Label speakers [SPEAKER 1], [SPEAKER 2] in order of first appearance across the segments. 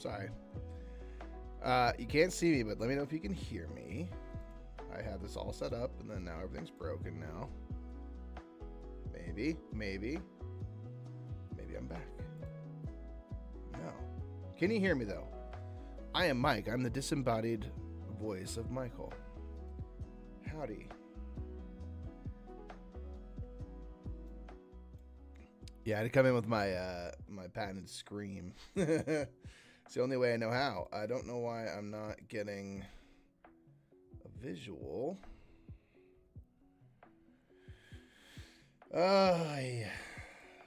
[SPEAKER 1] Sorry. You can't see me, but let me know if you can hear me. I have this all set up, and then now everything's broken now. Maybe I'm back. No. Can you hear me, though? I am Mike. I'm the disembodied voice of Michael. Howdy. Yeah, I had to come in with my my patented scream. It's the only way I know how. I don't know why I'm not getting a visual.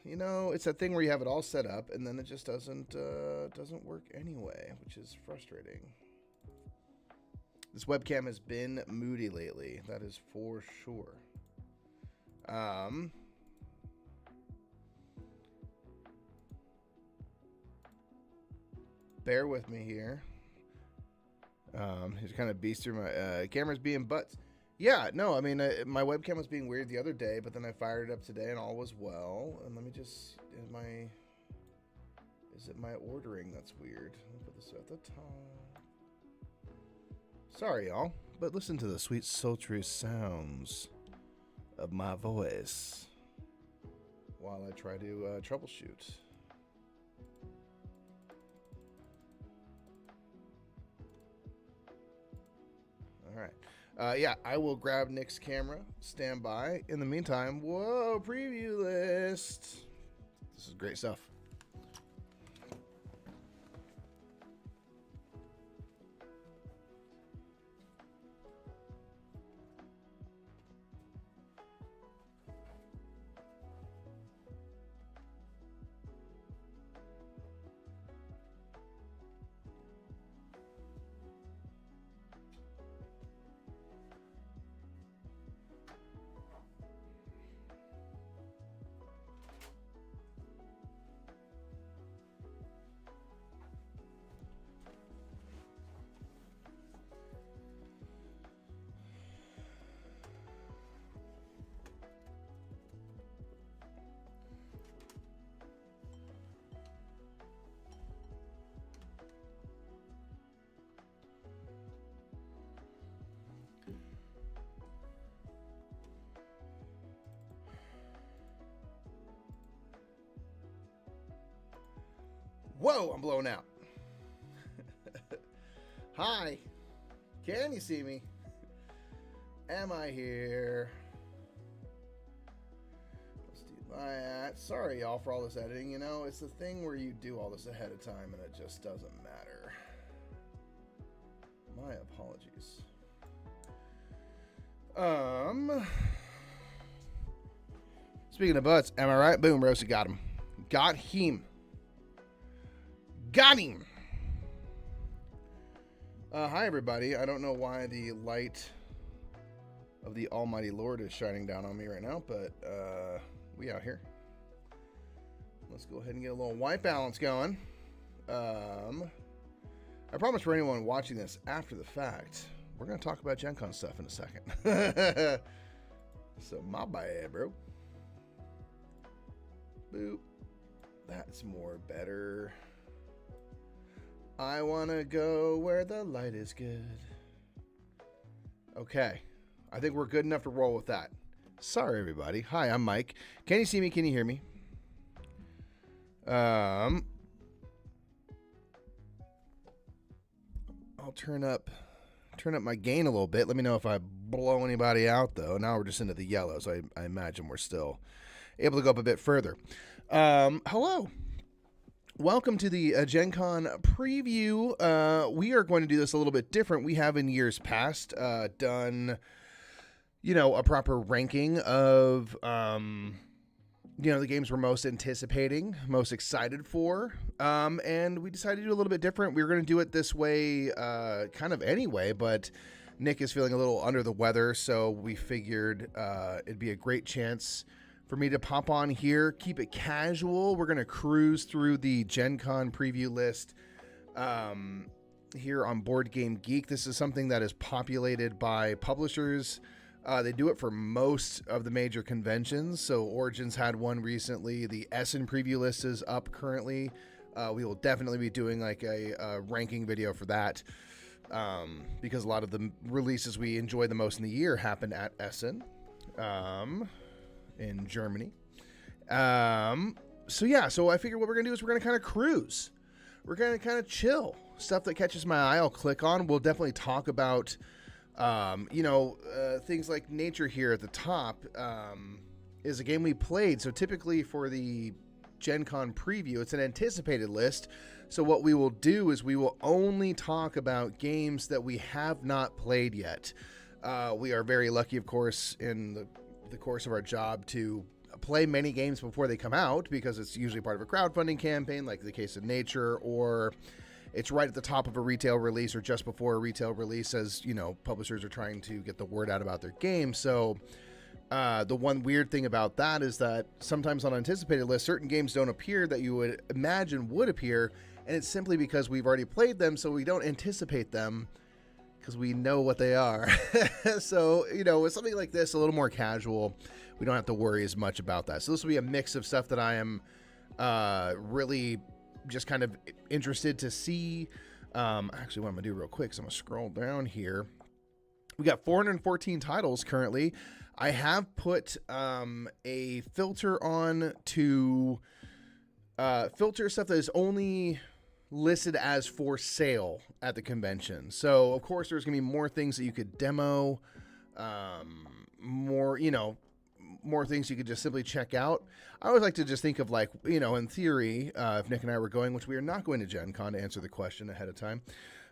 [SPEAKER 1] You know, it's that thing where you have it all set up and then it just doesn't work anyway, which is frustrating. This webcam has been moody lately. That is for sure. Bear with me here. He's kind of beast through my camera's being butts. Yeah, no, I mean, my webcam was being weird the other day, but then I fired it up today and all was well. And let me just, is it my ordering that's weird? I'll put this at the top. Sorry, y'all, but listen to the sweet, sultry sounds of my voice while I try to troubleshoot. All right. Yeah, I will grab Nick's camera. Stand by. In the meantime, whoa, preview list. This is great stuff. Whoa, I'm blowing out. Hi. Can you see me? Am I here? Let's do that. Sorry, y'all, for all this editing. You know, it's the thing where you do all this ahead of time and it just doesn't matter. My apologies. Speaking of butts, am I right? Boom, Rosie got him. Got him. Got him. Hi, everybody. I don't know why the light of the Almighty Lord is shining down on me right now, but we out here. Let's go ahead and get a little white balance going. I promise for anyone watching this after the fact, we're going to talk about Gen Con stuff in a second. So, my bad, bro. Boop. That's more better. I want to go where the light is good. Okay. I think we're good enough to roll with that. Sorry, everybody. Hi, I'm Mike. Can you see me? Can you hear me? I'll turn up my gain a little bit. Let me know if I blow anybody out, though. Now we're just into the yellow, so I imagine we're still able to go up a bit further. Hello. Welcome to the Gen Con preview. We are going to do this a little bit different. We have in years past done, a proper ranking of, the games we're most anticipating, most excited for. And we decided to do a little bit different. We were going to do it this way kind of anyway, but Nick is feeling a little under the weather, so we figured it'd be a great chance for me to pop on here, keep it casual. We're going to cruise through the Gen Con preview list here on Board Game Geek. This is something that is populated by publishers. They do it for most of the major conventions. So Origins had one recently. The Essen preview list is up currently. We will definitely be doing like a ranking video for that, because a lot of the releases we enjoy the most in the year happen at Essen, in Germany. So I figure what we're gonna do is we're gonna kind of cruise. We're gonna kind of chill. Stuff that catches my eye, I'll click on. We'll definitely talk about, things like Nature Here at the top. Is a game we played. So typically for the Gen Con preview, it's an anticipated list. So what we will do is we will only talk about games that we have not played yet. We are very lucky, of course, in the course of our job to play many games before they come out, because it's usually part of a crowdfunding campaign, like the case of Nature, or it's right at the top of a retail release or just before a retail release, as publishers are trying to get the word out about their game. So the one weird thing about that is that sometimes on anticipated lists, certain games don't appear that you would imagine would appear, and it's simply because we've already played them, so we don't anticipate them because we know what they are. So, with something like this, a little more casual, we don't have to worry as much about that. So this will be a mix of stuff that I am really just kind of interested to see. Actually, what I'm going to do real quick is I'm going to scroll down here. We got 414 titles currently. I have put a filter on to filter stuff that is only listed as for sale at the convention. So, of course, there's going to be more things that you could demo, more things you could just simply check out. I always like to just think of, like, in theory, if Nick and I were going, which we are not going to Gen Con, to answer the question ahead of time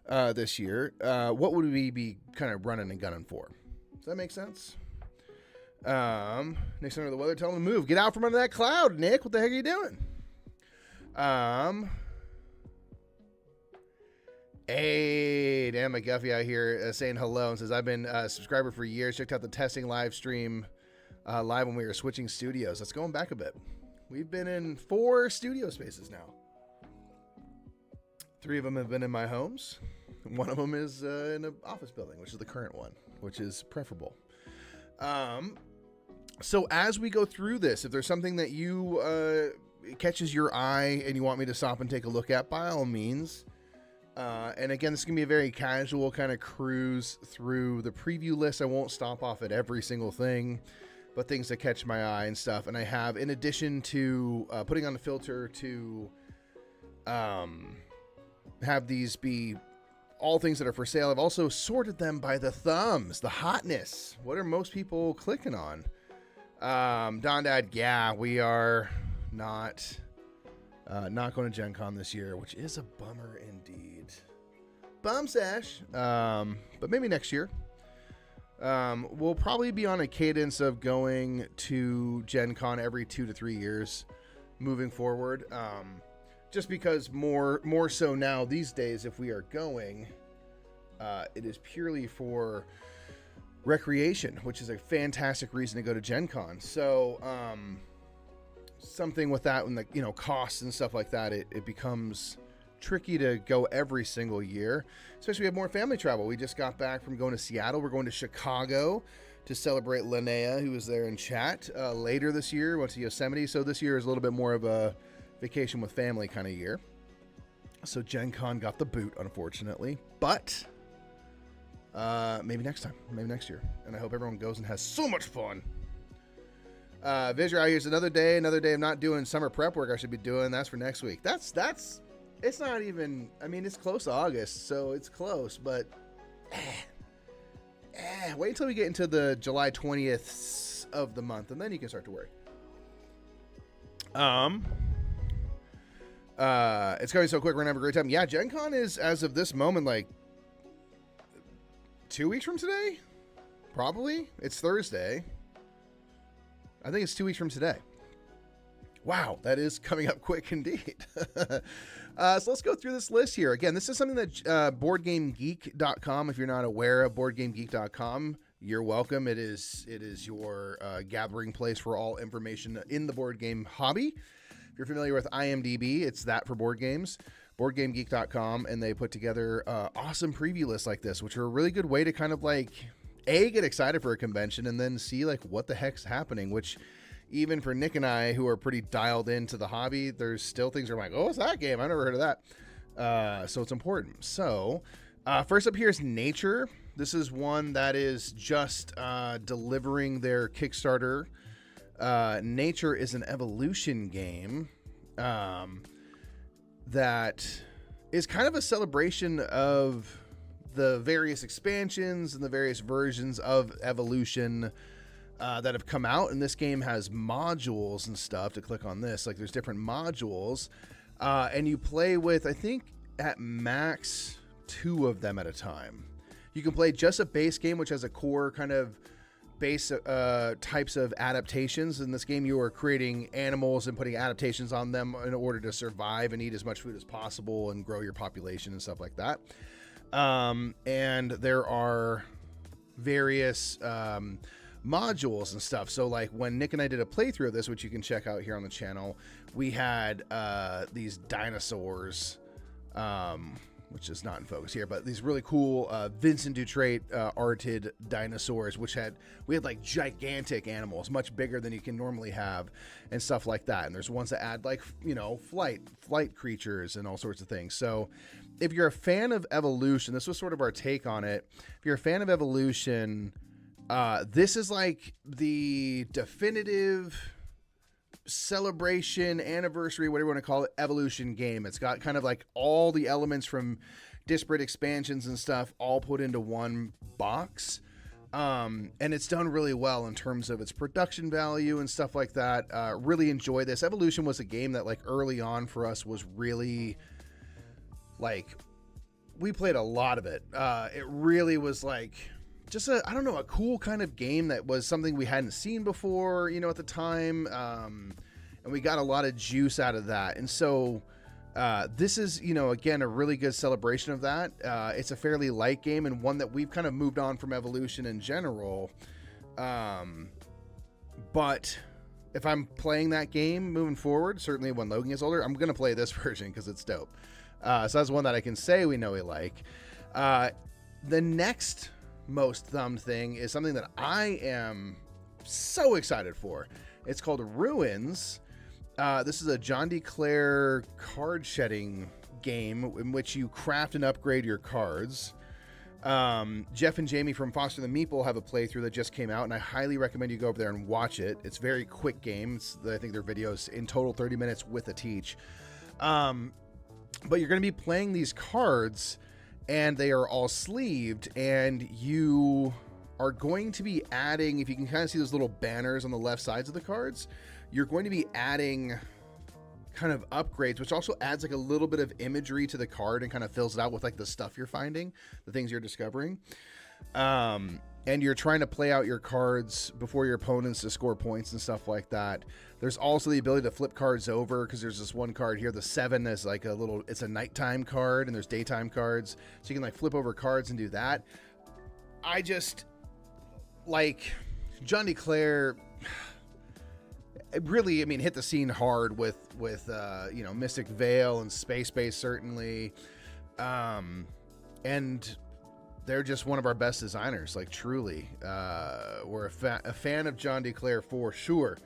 [SPEAKER 1] this year, what would we be kind of running and gunning for? Does that make sense? Nick's under the weather. Tell him to move. Get out from under that cloud, Nick. What the heck are you doing? Hey, Dan McGuffey out here saying hello and says, I've been a subscriber for years. Checked out the testing live stream live when we were switching studios. That's going back a bit. We've been in 4 studio spaces now. 3 of them have been in my homes. One of them is in an office building, which is the current one, which is preferable. So as we go through this, if there's something that you catches your eye and you want me to stop and take a look at, by all means. And again, this is going to be a very casual kind of cruise through the preview list. I won't stop off at every single thing, but things that catch my eye and stuff. And I have, in addition to putting on the filter to have these be all things that are for sale, I've also sorted them by the thumbs, the hotness. What are most people clicking on? Don Dad, yeah, we are not going to Gen Con this year, which is a bummer indeed. Bum sash. But maybe next year. We'll probably be on a cadence of going to Gen Con every 2 to 3 years moving forward. Just because more so now these days, if we are going, it is purely for recreation, which is a fantastic reason to go to Gen Con. So, something with that, when the costs and stuff like that, it becomes tricky to go every single year, especially we have more family travel. We just got back from going to Seattle. We're going to Chicago to celebrate Linnea, who was there in chat. Later this year, went to Yosemite. So this year is a little bit more of a vacation with family kind of year. So Gen Con got the boot, unfortunately, but maybe next time, maybe next year. And I hope everyone goes and has so much fun. Visual out here's another day of not doing summer prep work I should be doing. That's for next week. That's it's not even, I mean, it's close to August, so it's close, but wait until we get into the July 20th of the month, and then you can start to worry. It's going so quick, we're gonna have a great time. Yeah, Gen Con is, as of this moment, like 2 weeks from today? Probably. It's Thursday. I think it's 2 weeks from today. Wow, that is coming up quick indeed. So let's go through this list here. Again, this is something that BoardGameGeek.com, if you're not aware of BoardGameGeek.com, you're welcome. It is your gathering place for all information in the board game hobby. If you're familiar with IMDb, it's that for board games. BoardGameGeek.com, and they put together awesome preview lists like this, which are a really good way to kind of like, get excited for a convention and then see like what the heck's happening, which even for Nick and I, who are pretty dialed into the hobby, there's still things where I'm like, oh, what's that game? I never heard of that. So it's important. So first up here is Nature. This is one that is just delivering their Kickstarter. Nature is an evolution game that is kind of a celebration of the various expansions and the various versions of evolution that have come out. And this game has modules and stuff. To click on this, like there's different modules, and you play with, I think at max 2 of them at a time. You can play just a base game, which has a core kind of base types of adaptations. In this game, you are creating animals and putting adaptations on them in order to survive and eat as much food as possible and grow your population and stuff like that. And there are various modules and stuff. So like when Nick and I did a playthrough of this, which you can check out here on the channel, we had these dinosaurs, which is not in focus here, but these really cool Vincent Dutrait arted dinosaurs, we had like gigantic animals, much bigger than you can normally have, and stuff like that. And there's ones that add like, flight creatures and all sorts of things. So if you're a fan of evolution, this was sort of our take on it. If you're a fan of evolution, this is like the definitive celebration, anniversary, whatever you want to call it, evolution game. It's got kind of like all the elements from disparate expansions and stuff all put into one box. And it's done really well in terms of its production value and stuff like that. Really enjoy this. Evolution was a game that like early on for us was really like, we played a lot of it. It really was like just a cool kind of game that was something we hadn't seen before, at the time. And we got a lot of juice out of that. And so this is, again, a really good celebration of that. It's a fairly light game and one that we've kind of moved on from Evolution in general. But if I'm playing that game moving forward, certainly when Logan gets older, I'm going to play this version because it's dope. So that's one that I can say we know we like. The next most thumbed thing is something that I am so excited for. It's called Ruins. This is a John D. Clair card shedding game in which you craft and upgrade your cards. Jeff and Jamie from Foster the Meeple have a playthrough that just came out, and I highly recommend you go over there and watch it. It's a very quick game. I think their videos in total 30 minutes with a teach. But you're going to be playing these cards, and they are all sleeved, and you are going to be adding, if you can kind of see those little banners on the left sides of the cards, you're going to be adding kind of upgrades, which also adds like a little bit of imagery to the card and kind of fills it out with like the stuff you're finding, the things you're discovering. And you're trying to play out your cards before your opponents to score points and stuff like that. There's also the ability to flip cards over, because there's this one card here, the 7 is like it's a nighttime card, and there's daytime cards. So you can like flip over cards and do that. I just like John D. Clair really, hit the scene hard with Mystic Vale and Space Base, certainly. And they're just one of our best designers, like truly. We're a fan of John D. Clair for sure.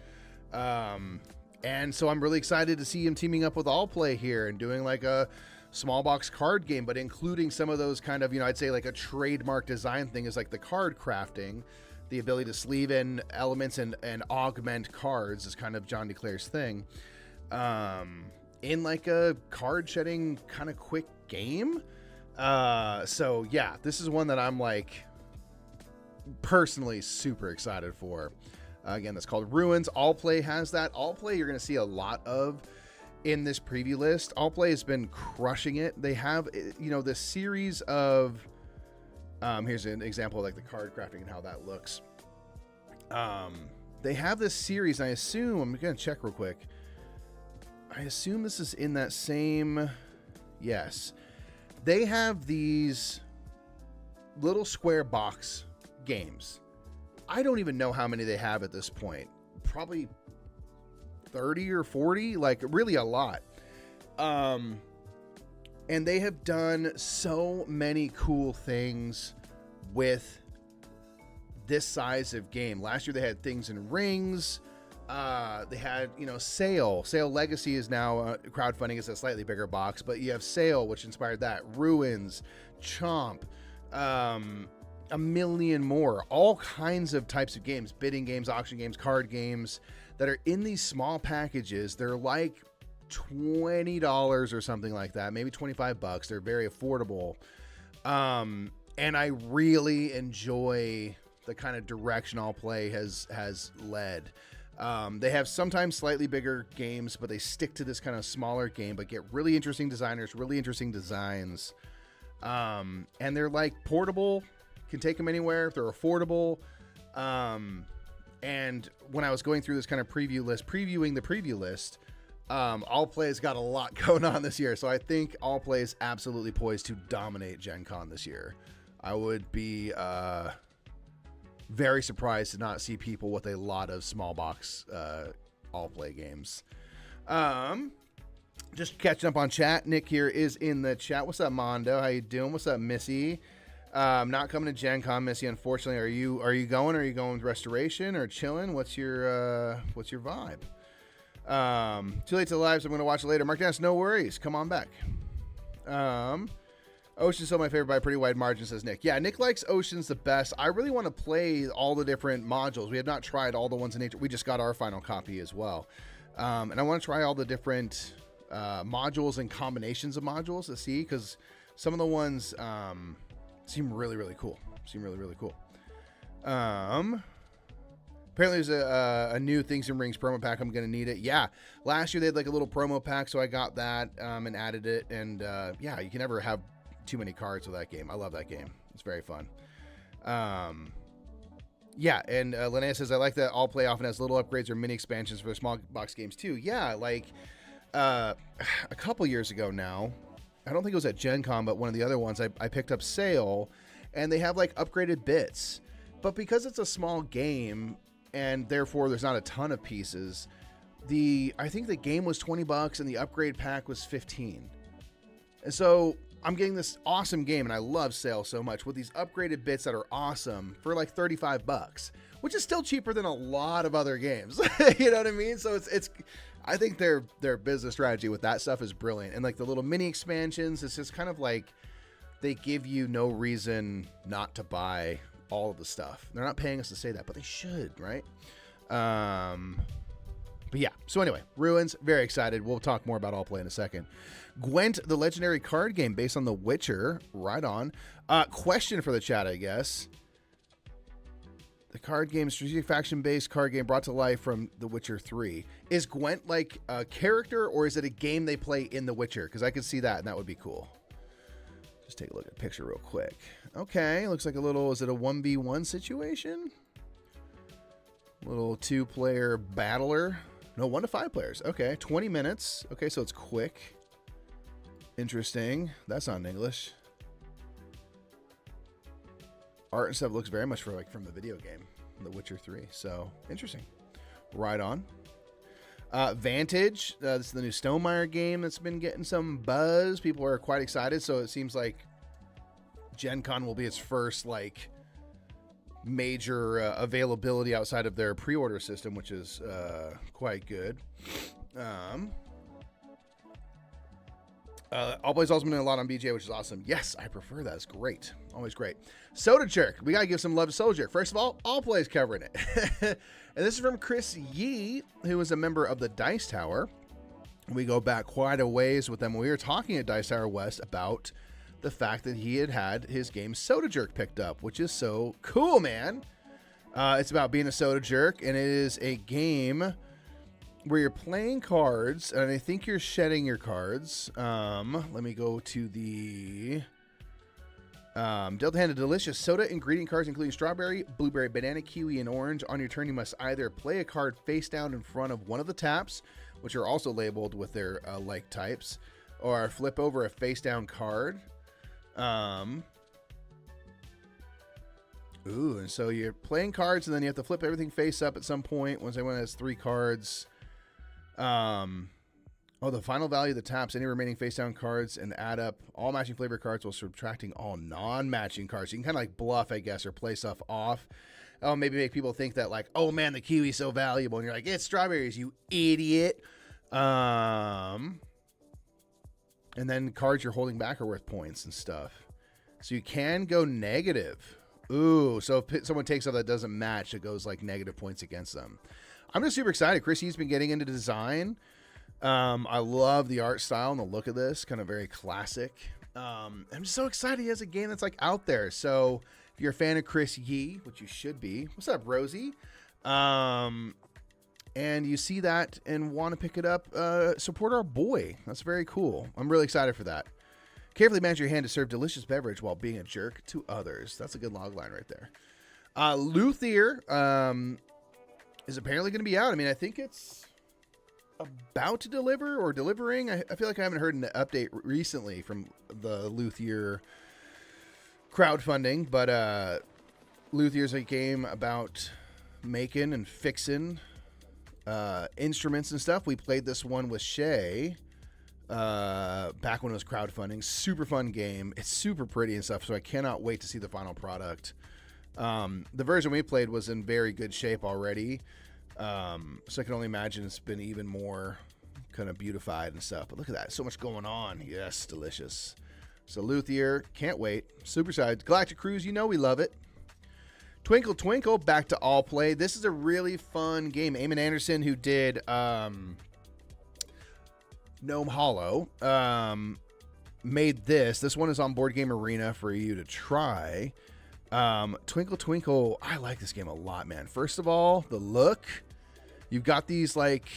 [SPEAKER 1] And so I'm really excited to see him teaming up with Allplay here and doing like a small box card game, but including some of those kind of, I'd say like a trademark design thing is like the card crafting, the ability to sleeve in elements and augment cards is kind of John D. Clair's thing. In like a card shedding kind of quick game. So yeah, this is one that I'm like personally super excited for. Again, that's called Ruins. Allplay has that. Allplay you're going to see a lot of in this preview list. Allplay has been crushing it. They have, this series of, here's an example of like the card crafting and how that looks. They have this series, and I assume, I'm going to check real quick. I assume this is in that same, yes. They have these little square box games. I don't even know how many they have at this point. Probably 30 or 40, like really a lot. And they have done so many cool things with this size of game. Last year they had things in rings. They had, Sail. Sail Legacy is now crowdfunding. It's a slightly bigger box, but you have Sail, which inspired that. Ruins, Chomp, a million more. All kinds of types of games, bidding games, auction games, card games that are in these small packages. They're like $20 or something like that, maybe $25. They're very affordable. And I really enjoy the kind of direction All Play has led. They have sometimes slightly bigger games, but they stick to this kind of smaller game, but get really interesting designers, really interesting designs. And they're like portable, can take them anywhere. They're affordable. And when I was going through this kind of previewing the preview list, All Play's got a lot going on this year. So I think All Play is absolutely poised to dominate Gen Con this year. I would be, very surprised to not see people with a lot of small box All Play games. Just catching up on chat. Nick here is in the chat. What's up, Mondo? How you doing? What's up, Missy? Not coming to Gen Con, Missy, unfortunately. Are you going? Are you going with Restoration or chilling? What's your vibe? Too late to the live, so I'm going to watch it later. Mark Dance, no worries. Come on back. Ocean's still my favorite by a pretty wide margin, says Nick. Yeah, Nick likes Ocean's the best. I really want to play all the different modules. We have not tried all the ones in nature. We just got our final copy as well. And I want to try all the different modules and combinations of modules to see, because some of the ones seem really, really cool. Apparently there's a new Things and Rings promo pack. I'm going to need it. Yeah. Last year they had like a little promo pack, so I got that and added it. And yeah, you can never have too many cards with that game. I love that game. It's very fun. Yeah, and Linnea says, I like that All Play often has little upgrades or mini expansions for small box games too. Yeah, like a couple years ago now, I don't think it was at Gen Con, but one of the other ones, I picked up Sail, and they have like upgraded bits. But because it's a small game, and therefore there's not a ton of pieces, I think the game was $20 and the upgrade pack was $15. And so I'm getting this awesome game, and I love Sail so much, with these upgraded bits that are awesome for like $35, which is still cheaper than a lot of other games. You know what I mean? So it's I think their business strategy with that stuff is brilliant. And like the little mini expansions, it's just kind of like they give you no reason not to buy all of the stuff. They're not paying us to say that, but they should, right? But yeah, so anyway, Ruins, very excited. We'll talk more about All Play in a second. Gwent, the legendary card game based on The Witcher, right on. Question for the chat, I guess. The card game, strategic faction-based card game brought to life from The Witcher 3. Is Gwent like a character, or is it a game they play in The Witcher? Because I could see that, and that would be cool. Just take a look at the picture real quick. Okay, looks like a little, is it a 1v1 situation? Little 2-player battler. No, 1 to 5 players. Okay, 20 minutes. Okay, so it's quick. Interesting. That's not in English. Art and stuff looks very much from the video game, The Witcher 3. So, interesting. Right on. Vantage. This is the new Stonemaier game that's been getting some buzz. People are quite excited, so it seems like Gen Con will be its first, like, major availability outside of their pre-order system, which is quite good. All Play's also been doing a lot on BGA, which is awesome. Yes, I prefer that. It's great. Always great. Soda Jerk. We got to give some love to Soda Jerk. First of all Play's covering it. And this is from Chris Yee, who is a member of the Dice Tower. We go back quite a ways with them. We were talking at Dice Tower West about the fact that he had his game Soda Jerk picked up, which is so cool, man. It's about being a soda jerk, and it is a game where you're playing cards, and I think you're shedding your cards. Let me go to the dealt a hand of delicious soda ingredient cards, including strawberry, blueberry, banana, kiwi, and orange. On your turn, you must either play a card face down in front of one of the taps, which are also labeled with their like types, or flip over a face down card. Ooh, and so you're playing cards, and then you have to flip everything face up at some point once everyone has 3 cards. The final value of the taps, any remaining face down cards, and add up all matching flavor cards while subtracting all non-matching cards. You can kind of like bluff, I guess, or play stuff off. oh, maybe make people think that like, oh man, the kiwi's so valuable, and you're like, it's strawberries, you idiot. And then cards you're holding back are worth points and stuff, so you can go negative. Ooh, so if someone takes stuff that doesn't match, it goes like negative points against them. I'm just super excited. Chrissy's been getting into design. I love the art style and the look of this, kind of very classic. I'm just so excited he has a game that's like out there. So if you're a fan of Chris Yee, which you should be, what's up, Rosie? And you see that and want to pick it up, support our boy. That's very cool. I'm really excited for that. Carefully manage your hand to serve delicious beverage while being a jerk to others. That's a good log line right there. Luthier is apparently going to be out. I mean, I think it's about to deliver or delivering. I feel like I haven't heard an update recently from the Luthier crowdfunding, but Luthier's a game about making and fixing instruments and stuff. We played this one with Shay back when it was crowdfunding. Super fun game. It's super pretty and stuff, so I cannot wait to see the final product. The version we played was in very good shape already, so I can only imagine it's been even more kind of beautified and stuff. But look at that, so much going on. Yes, delicious. So Luthier, can't wait. Super excited. Galactic Cruise, you know we love it. Twinkle Twinkle, back to all play. This is a really fun game. Eamon Anderson, who did Gnome Hollow, made this. This one is on Board Game Arena for you to try. Twinkle Twinkle, I like this game a lot, man. First of all, the look. You've got these, like,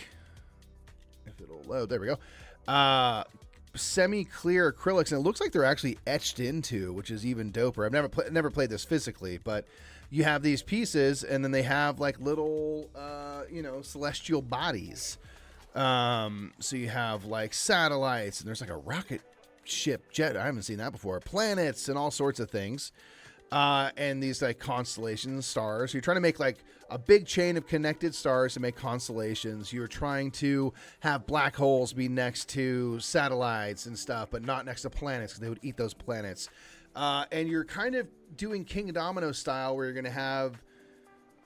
[SPEAKER 1] if it'll load, there we go. Semi-clear acrylics, and it looks like they're actually etched into, which is even doper. I've never played this physically, but you have these pieces, and then they have like little, celestial bodies. So you have like satellites, and there's like a rocket ship jet. I haven't seen that before. Planets and all sorts of things. And these like constellations, stars. So you're trying to make like a big chain of connected stars to make constellations. You're trying to have black holes be next to satellites and stuff, but not next to planets because they would eat those planets. And you're kind of doing King Domino style where you're going to have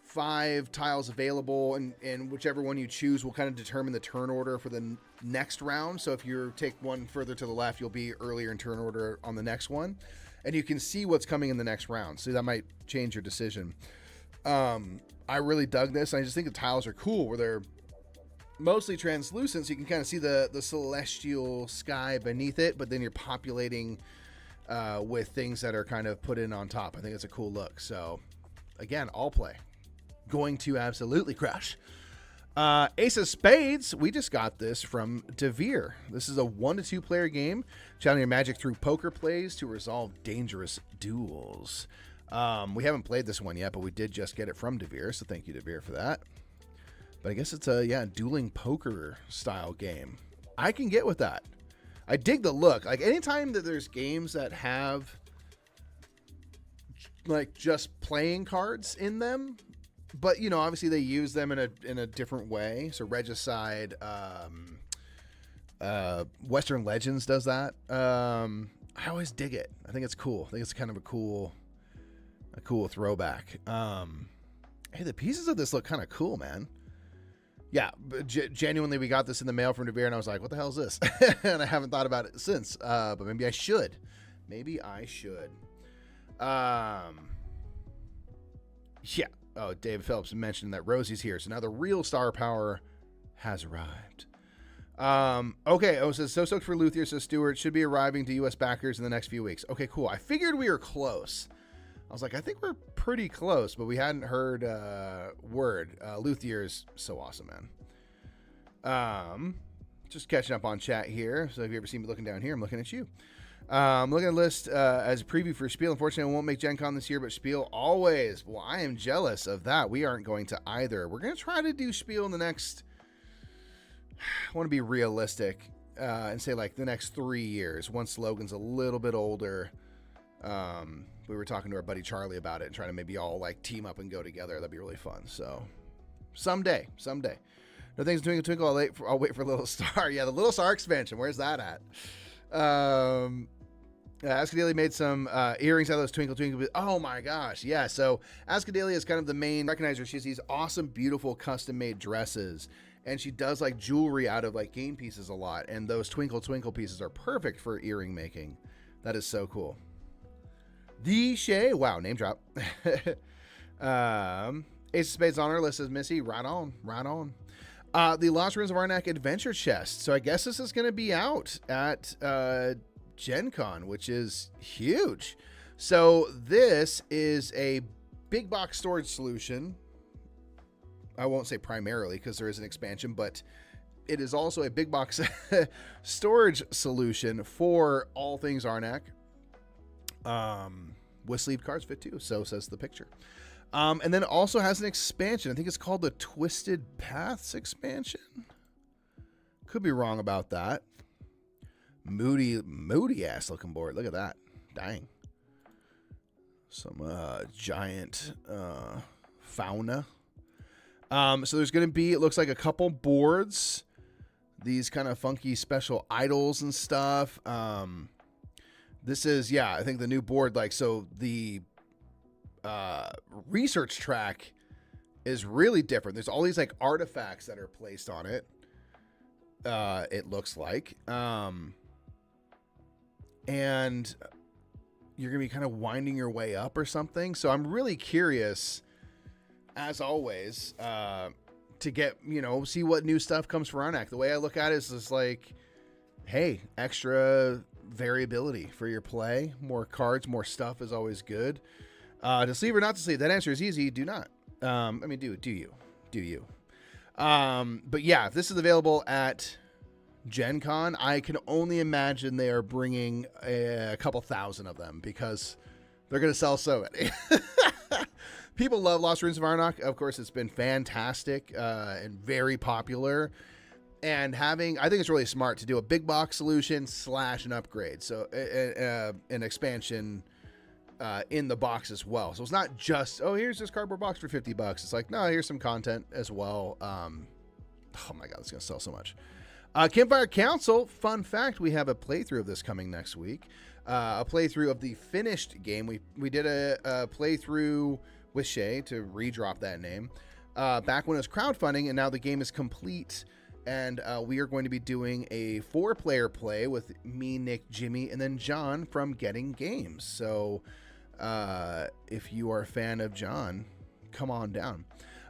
[SPEAKER 1] 5 tiles available, and whichever one you choose will kind of determine the turn order for the next round. So if you take one further to the left, you'll be earlier in turn order on the next one. And you can see what's coming in the next round. So that might change your decision. I really dug this. I just think the tiles are cool where they're mostly translucent. So you can kind of see the celestial sky beneath it. But then you're populating with things that are kind of put in on top. I think it's a cool look. So again, all play. Going to absolutely crush. Ace of Spades, we just got this from Devere. This is a 1 to 2 player game, channeling your magic through poker plays to resolve dangerous duels. We haven't played this one yet, but we did just get it from Devere, so thank you, Devere, for that. But I guess it's a dueling poker style game. I can get with that. I dig the look. Like anytime that there's games that have like just playing cards in them, but, you know, obviously they use them in a different way. So Regicide, Western Legends does that. I always dig it. I think it's cool. I think it's kind of a cool throwback. Hey, the pieces of this look kind of cool, man. Yeah, genuinely, we got this in the mail from Devere, and I was like, what the hell is this? And I haven't thought about it since. But maybe I should. Yeah. Oh, David Phillips mentioned that Rosie's here. So now the real star power has arrived. Okay. Oh, it says, so stoked for Luthier, says Stuart. Should be arriving to U.S. backers in the next few weeks. Okay, cool. I figured we were close. I was like, I think we're pretty close, but we hadn't heard word. Luthier is so awesome, man. Just catching up on chat here. So if you ever see me looking down here, I'm looking at you. Looking at the list as a preview for Spiel. Unfortunately, I won't make Gen Con this year, but Spiel always. Well, I am jealous of that. We aren't going to either. We're going to try to do Spiel in the next, I want to be realistic and say like the next 3 years, once Logan's a little bit older. We were talking to our buddy Charlie about it and trying to maybe all like team up and go together. That'd be really fun. So someday. No thanks to Twinkle. I'll wait for Little Star. Yeah, the Little Star expansion. Where's that at? Ascadelia made some earrings out of those Twinkle Twinkle. Oh my gosh, yeah. So Ascadelia is kind of the main recognizer. She has these awesome, beautiful, custom-made dresses, and she does like jewelry out of like game pieces a lot. And those Twinkle Twinkle pieces are perfect for earring making. That is so cool. The Shay, wow, name drop. Ace of Spades on our list, says Missy. Right on, right on. The Lost Ruins of Arnak Adventure Chest. So I guess this is going to be out at Gen Con, which is huge. So this is a big box storage solution. I won't say primarily because there is an expansion, but it is also a big box storage solution for all things Arnak. With sleeved cards fit too, so says the picture. And then it also has an expansion. I think it's called the Twisted Paths expansion. Could be wrong about that. Moody ass looking board. Look at that. Dang. Some giant fauna. So there's going to be, it looks like a couple boards. These kind of funky special idols and stuff. This is, yeah, I think the new board, like, so the research track is really different. There's all these like artifacts that are placed on it. It looks like. And you're going to be kind of winding your way up or something. So I'm really curious, as always, to get, see what new stuff comes for Arnak. The way I look at it is just like, hey, extra variability for your play. More cards, more stuff is always good. To sleeve or not to sleeve, that answer is easy. Do not. Do you. But yeah, if this is available at Gen Con, I can only imagine they are bringing a couple thousand of them because they're going to sell so many. People love Lost Ruins of Arnak. Of course, it's been fantastic and very popular. And I think it's really smart to do a big box solution / an upgrade. So an expansion in the box as well. So it's not just, oh, here's this cardboard box for $50. It's like, no, here's some content as well. Oh my God, it's going to sell so much. Campfire Council, fun fact, we have a playthrough of this coming next week. A playthrough of the finished game. We did a playthrough with Shay, to redrop that name, back when it was crowdfunding, and now the game is complete. And we are going to be doing a 4-player play with me, Nick, Jimmy, and then John from Getting Games. So if you are a fan of John, come on down.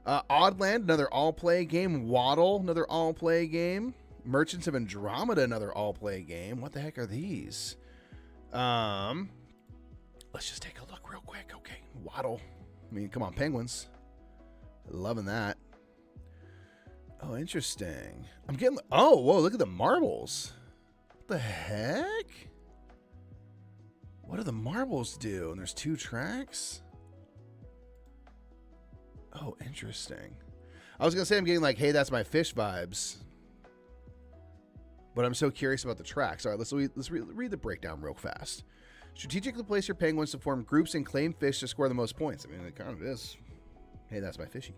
[SPEAKER 1] Oddland, another all-play game. Waddle, another all-play game. Merchants of Andromeda, another all-play game. What the heck are these? Let's just take a look real quick. Okay, Waddle. I mean, come on, Penguins. Loving that. Oh, interesting. I'm getting... Oh, whoa, look at the marbles. What the heck? What do the marbles do? And there's 2 tracks? Oh, interesting. I was going to say I'm getting like, hey, that's my fish vibes. But I'm so curious about the tracks. All right, let's read the breakdown real fast. Strategically place your penguins to form groups and claim fish to score the most points. I mean, it kind of is. Hey, that's my fishy.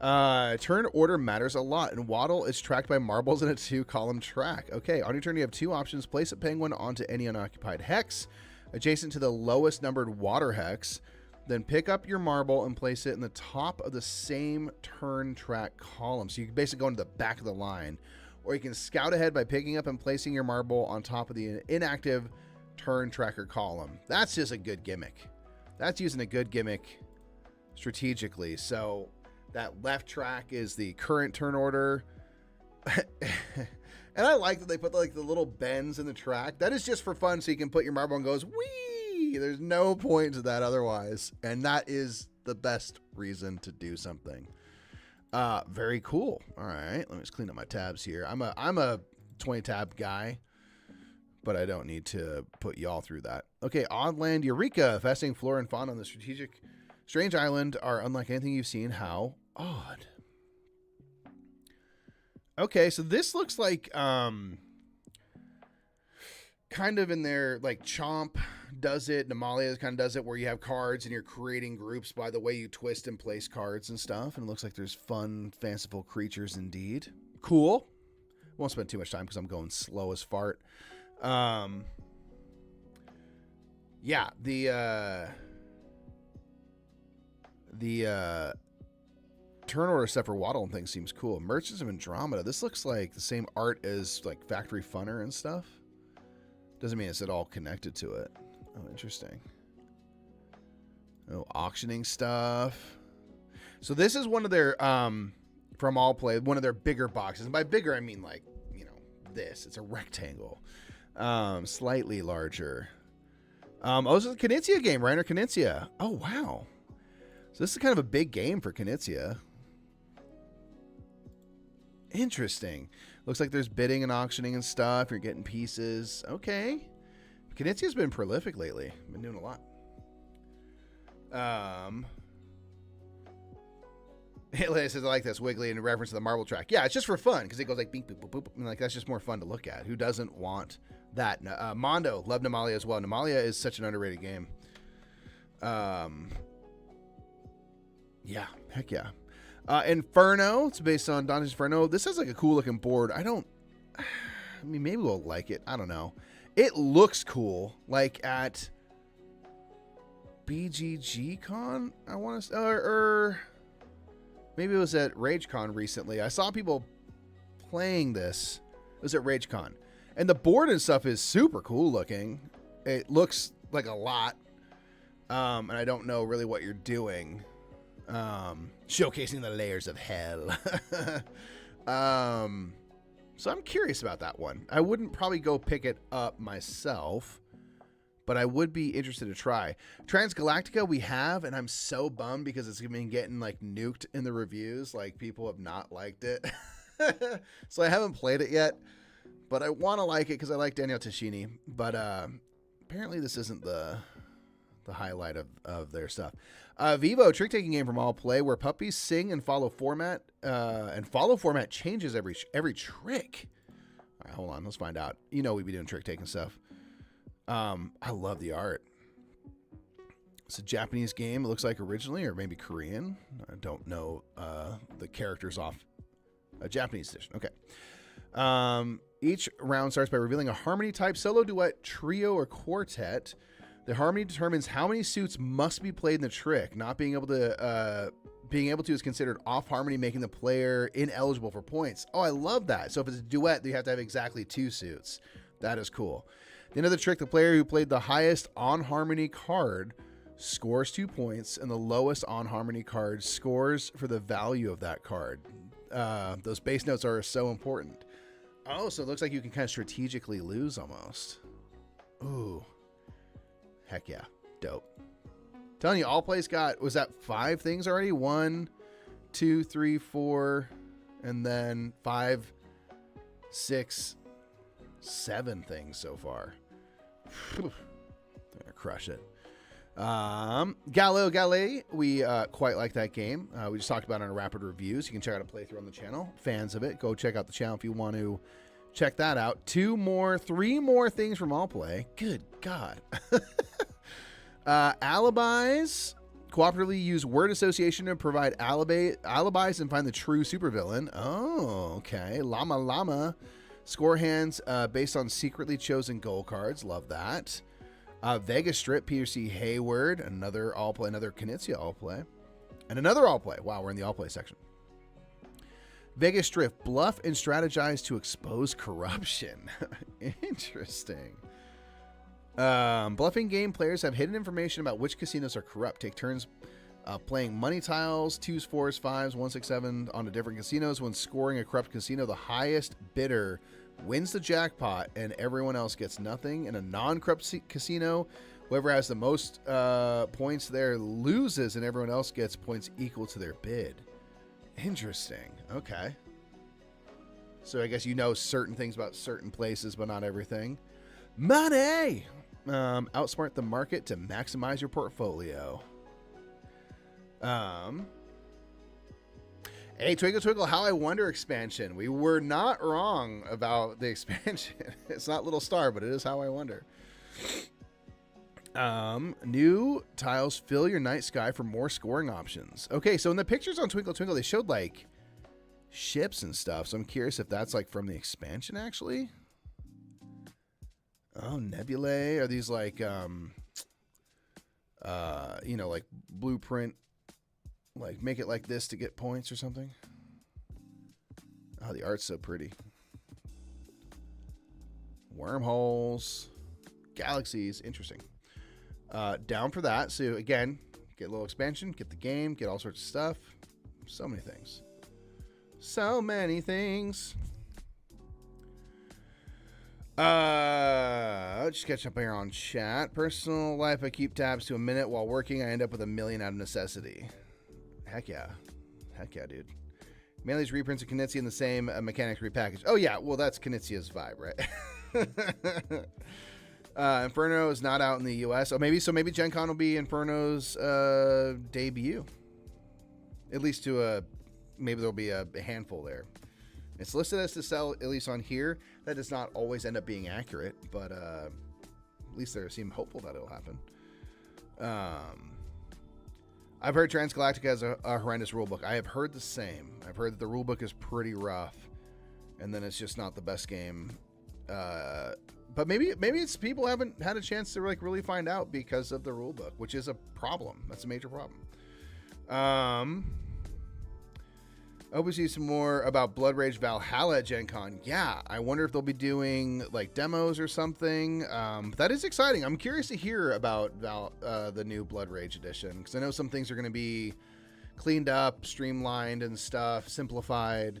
[SPEAKER 1] Turn order matters a lot. In Waddle, it's tracked by marbles in a 2-column track. Okay, on your turn, you have 2 options. Place a penguin onto any unoccupied hex adjacent to the lowest numbered water hex. Then pick up your marble and place it in the top of the same turn track column. So you can basically go into the back of the line. Or you can scout ahead by picking up and placing your marble on top of the inactive turn tracker column. That's just a good gimmick. That's using a good gimmick strategically. So that left track is the current turn order. And I like that they put like the little bends in the track. That is just for fun, so you can put your marble and goes, wee! There's no point to that otherwise. And that is the best reason to do something. Very cool. All right, let me just clean up my tabs here. I'm a 20 tab guy, but I don't need to put y'all through that. Okay, Oddland Eureka. Fascinating flora and fauna on the strategic strange island are unlike anything you've seen. How odd. Okay, so this looks like kind of in there, like Chomp does it, Namalia kind of does it, where you have cards and you're creating groups by the way you twist and place cards and stuff. And it looks like there's fun, fanciful creatures indeed. Cool. Won't spend too much time because I'm going slow as fart. Yeah, the turn order stuff for Waddle and things seems cool. Merchants of Andromeda. This looks like the same art as like Factory Funner and stuff. Doesn't mean it's at all connected to it. Oh, interesting. Oh, auctioning stuff. So this is one of their from All Play, one of their bigger boxes. And by bigger, I mean like, you know, this. It's a rectangle. Slightly larger. Oh, this is a Knizia game, Reiner Knizia. Oh, wow. So this is kind of a big game for Knizia. Interesting. Looks like there's bidding and auctioning and stuff. You're getting pieces. Okay. Knizia's been prolific lately. Been doing a lot. Hitler says, I like this Wiggly in reference to the marble track. Yeah, it's just for fun because it goes like beep, boop, boop, boop. And like that's just more fun to look at. Who doesn't want that? Mondo, love Namalia as well. Namalia is such an underrated game. Yeah, heck yeah. Inferno, it's based on Dante's Inferno. This has like a cool looking board. I mean, maybe we'll like it. I don't know. It looks cool. Like at BGG Con, I want to, or maybe it was at RageCon recently. I saw people playing this. It was at RageCon. And the board and stuff is super cool looking. It looks like a lot. And I don't know really what you're doing. Showcasing the layers of hell. So I'm curious about that one. I wouldn't probably go pick it up myself, but I would be interested to try. Transgalactica we have, and I'm so bummed because it's been getting like nuked in the reviews. Like people have not liked it. So I haven't played it yet, but I want to like it because I like Daniel Tascini. But apparently this isn't the highlight of their stuff. Vivo, trick-taking game from All Play where puppies sing and follow format, and follow format changes every trick. All right, hold on, let's find out. You know we'd be doing trick-taking stuff. I love the art. It's a Japanese game, it looks like originally, or maybe Korean. I don't know the characters off. A Japanese edition, okay. Each round starts by revealing a harmony type, solo, duet, trio, or quartet. The harmony determines how many suits must be played in the trick. Not being able to is considered off harmony, making the player ineligible for points. Oh, I love that. So if it's a duet, you have to have exactly 2 suits. That is cool. At the end of the trick, the player who played the highest on harmony card scores 2 points, and the lowest on harmony card scores for the value of that card. Those base notes are so important. Oh, so it looks like you can kind of strategically lose almost. Ooh. Heck yeah. Dope. Telling you, All Play's got, was that 5 things already? 1, 2, 3, 4, and then 5, 6, 7 things so far. They're gonna crush it. Galileo Galilei, we quite like that game. We just talked about it on Rapid Reviews. You can check out a playthrough on the channel. Fans of it, go check out the channel if you want to check that out. 3 more things from All Play. Good God. Alibis. Cooperatively use word association to provide alibis and find the true supervillain. Oh, okay. Llama Llama. Score hands based on secretly chosen goal cards. Love that. Vegas Strip, Peter C. Hayward. Another All Play, another Knizia All Play. And another All Play. Wow, we're in the All Play section. Vegas Strip, bluff and strategize to expose corruption. Interesting. Bluffing game players have hidden information about which casinos are corrupt. Take turns playing money tiles, 2s, 4s, 5s, 1, 6, 7 onto different casinos. When scoring a corrupt casino, the highest bidder wins the jackpot and everyone else gets nothing. In a non-corrupt casino, whoever has the most points there loses and everyone else gets points equal to their bid. Interesting. Okay. So I guess you know certain things about certain places, but not everything. Money! Outsmart the market to maximize your portfolio. Hey, Twinkle Twinkle, How I Wonder expansion. We were not wrong about the expansion. It's not Little Star, but it is How I Wonder. New tiles fill your night sky for more scoring options. Okay, so in the pictures on Twinkle Twinkle, they showed like ships and stuff. So I'm curious if that's like from the expansion actually. Oh, nebulae. Are these like like blueprint, like make it like this to get points or something. Oh, the art's so pretty. Wormholes, galaxies, interesting. Down for that. So again, get a little expansion, get the game, get all sorts of stuff. So many things. So many things. Just catch up here on chat. Personal life, I keep tabs to a minute. While working, I end up with 1 million out of necessity. Heck yeah. Heck yeah, dude. Mainly's reprints of Knizia in the same mechanics repackaged. Oh yeah, well that's Knizia's vibe, right? Inferno is not out in the US. Oh, maybe Gen Con will be Inferno's debut. At least maybe there'll be a handful there. It's listed as to sell, at least on here. That does not always end up being accurate, but at least they seem hopeful that it'll happen. I've heard Transgalactica has a horrendous rulebook. I have heard the same. I've heard that the rulebook is pretty rough, and then it's just not the best game. But maybe it's people haven't had a chance to really find out because of the rulebook, which is a problem. That's a major problem. I hope we see some more about Blood Rage Valhalla at Gen Con. Yeah, I wonder if they'll be doing like demos or something. That is exciting. I'm curious to hear about the new Blood Rage edition, because I know some things are going to be cleaned up, streamlined and stuff, simplified,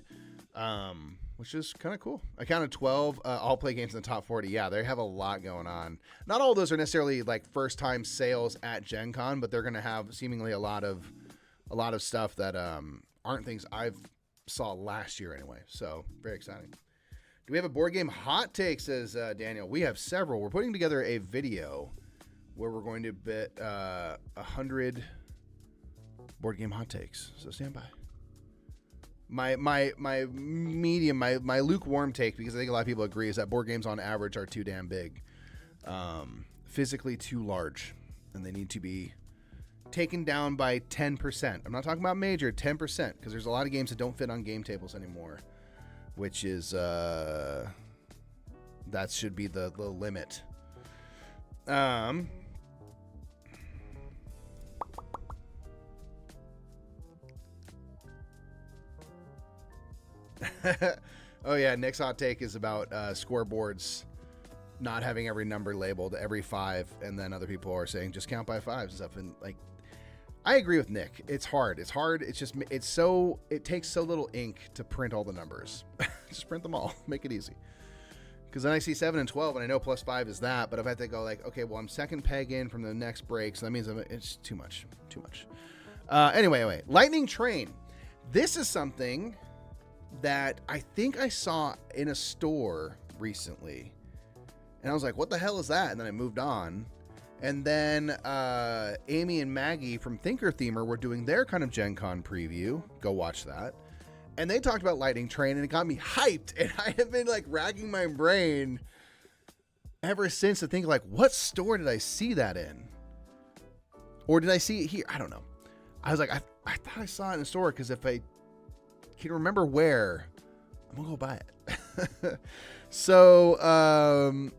[SPEAKER 1] which is kind of cool. I counted 12 all-play games in the top 40. Yeah, they have a lot going on. Not all of those are necessarily like first-time sales at Gen Con, but they're going to have seemingly a lot of stuff that aren't things I've saw last year anyway. So very exciting. Do we have a board game hot take, says Daniel? We have several. We're putting together a video where we're going to bet 100 board game hot takes. So stand by. My medium, my lukewarm take, because I think a lot of people agree, is that board games on average are too damn big. Physically too large, and they need to be taken down by 10%. I'm not talking about major, 10%, because there's a lot of games that don't fit on game tables anymore, which is that should be the limit. Oh yeah, Nick's hot take is about scoreboards not having every number labeled, every 5, and then other people are saying just count by 5s and stuff. And like, I agree with Nick. It's hard. It's just it takes so little ink to print all the numbers. Just print them all. Make it easy. Because then I see 7 and 12, and I know +5 is that. But if I have to go like, okay, well I'm second peg in from the next break, so that means it's too much. Anyway, Lightning Train. This is something that I think I saw in a store recently, and I was like, what the hell is that? And then I moved on. And then Amy and Maggie from Thinker Themer were doing their kind of Gen Con preview. Go watch that. And they talked about Lightning Train, and it got me hyped. And I have been like racking my brain ever since to think like, what store did I see that in? Or did I see it here? I don't know. I was like, I thought I saw it in a store, because if I can remember where, I'm gonna go buy it. So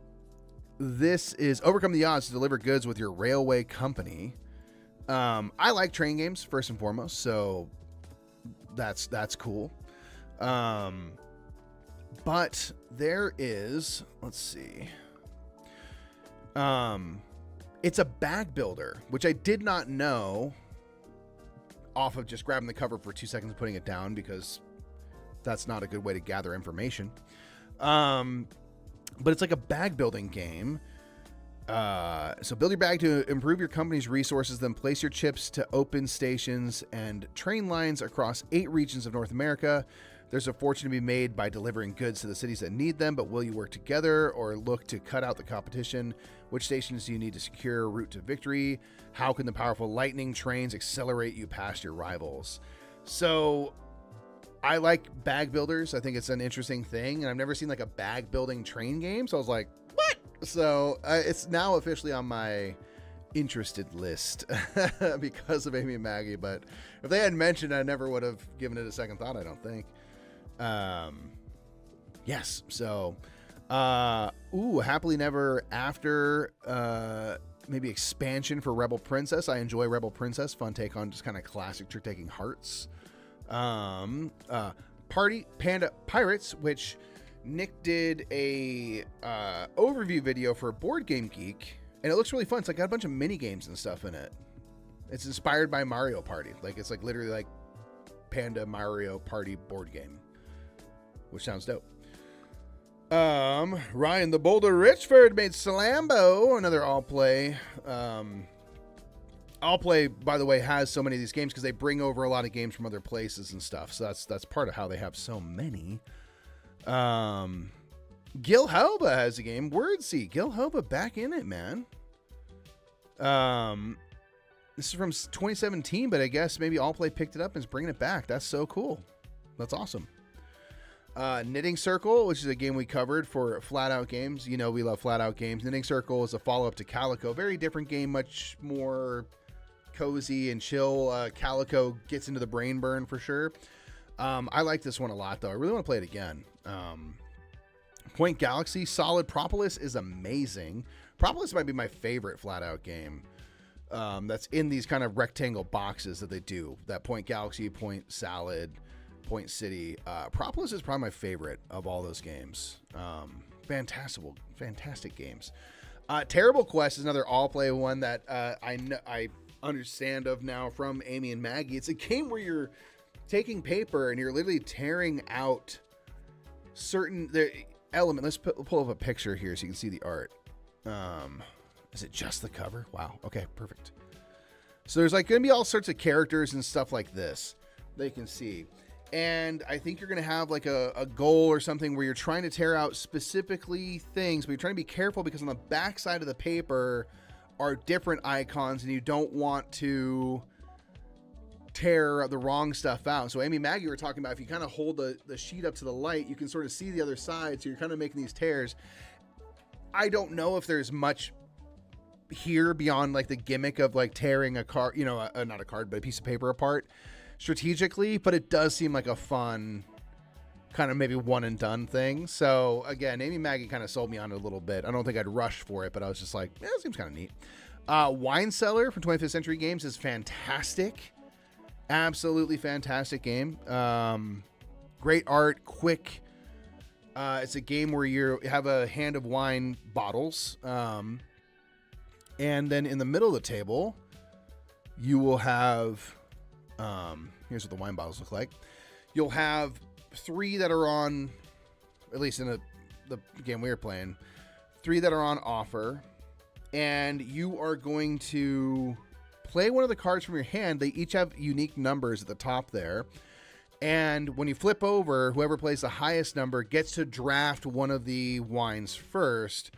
[SPEAKER 1] this is Overcome the Odds to Deliver Goods with Your Railway Company. I like train games first and foremost, so that's cool. But there is, let's see. It's a bag builder, which I did not know off of just grabbing the cover for 2 seconds and putting it down, because that's not a good way to gather information. But it's like a bag building game. So build your bag to improve your company's resources, then place your chips to open stations and train lines across 8 regions of North America. There's a fortune to be made by delivering goods to the cities that need them, but will you work together or look to cut out the competition? Which stations do you need to secure a route to victory? How can the powerful lightning trains accelerate you past your rivals? So I like bag builders. I think it's an interesting thing, and I've never seen like a bag building train game. So I was like, what? So it's now officially on my interested list because of Amy and Maggie. But if they hadn't mentioned, I never would have given it a second thought, I don't think. Yes. So, Happily Never After maybe expansion for Rebel Princess. I enjoy Rebel Princess. Fun take on just kind of classic trick-taking hearts. Party Panda Pirates, which Nick did a overview video for Board Game Geek, and it looks really fun. It's like got a bunch of mini games and stuff in it. It's inspired by Mario Party. Like it's like literally like Panda Mario Party board game, which sounds dope. Ryan the Boulder Richford made Slambo, another all play. All Play, by the way, has so many of these games because they bring over a lot of games from other places and stuff. So that's part of how they have so many. Gil Hoba has a game. Wordsea. Gil Hoba back in it, man. This is from 2017, but I guess maybe All Play picked it up and is bringing it back. That's so cool. That's awesome. Knitting Circle, which is a game we covered for Flat Out Games. You know we love Flat Out Games. Knitting Circle is a follow-up to Calico. Very different game, much more cozy and chill. Calico gets into the brain burn for sure. I like this one a lot, though. I really want to play it again. Point Galaxy, solid. Propolis is amazing. Propolis might be my favorite Flat Out game. That's in these kind of rectangle boxes that they do. That Point Galaxy, Point Salad, Point City. Propolis is probably my favorite of all those games. Fantastic games. Terrible Quest is another all-play one that I understand of now from Amy and Maggie. It's a game where you're taking paper and you're literally tearing out certain element. Let's pull up a picture here so you can see the art. Is it just the cover? Wow. Okay, perfect. So there's like going to be all sorts of characters and stuff like this that you can see. And I think you're going to have like a goal or something where you're trying to tear out specifically things, but you're trying to be careful because on the back side of the paper are different icons and you don't want to tear the wrong stuff out. So Amy and Maggie were talking about if you kind of hold the sheet up to the light, you can sort of see the other side. So you're kind of making these tears. I don't know if there's much here beyond like the gimmick of like tearing a card, not a card, but a piece of paper apart strategically, but it does seem like a fun kind of maybe one and done thing. So again, Amy Maggie kind of sold me on it a little bit. I don't think I'd rush for it, but I was just like, it seems kind of neat. Wine Cellar from 25th Century Games is fantastic. Absolutely fantastic game. Great art, quick. It's a game where you have a hand of wine bottles. And then in the middle of the table, you will have, here's what the wine bottles look like. You'll have 3 that are on, at least in the game we were playing, 3 that are on offer. And you are going to play one of the cards from your hand. They each have unique numbers at the top there. And when you flip over, whoever plays the highest number gets to draft one of the wines first.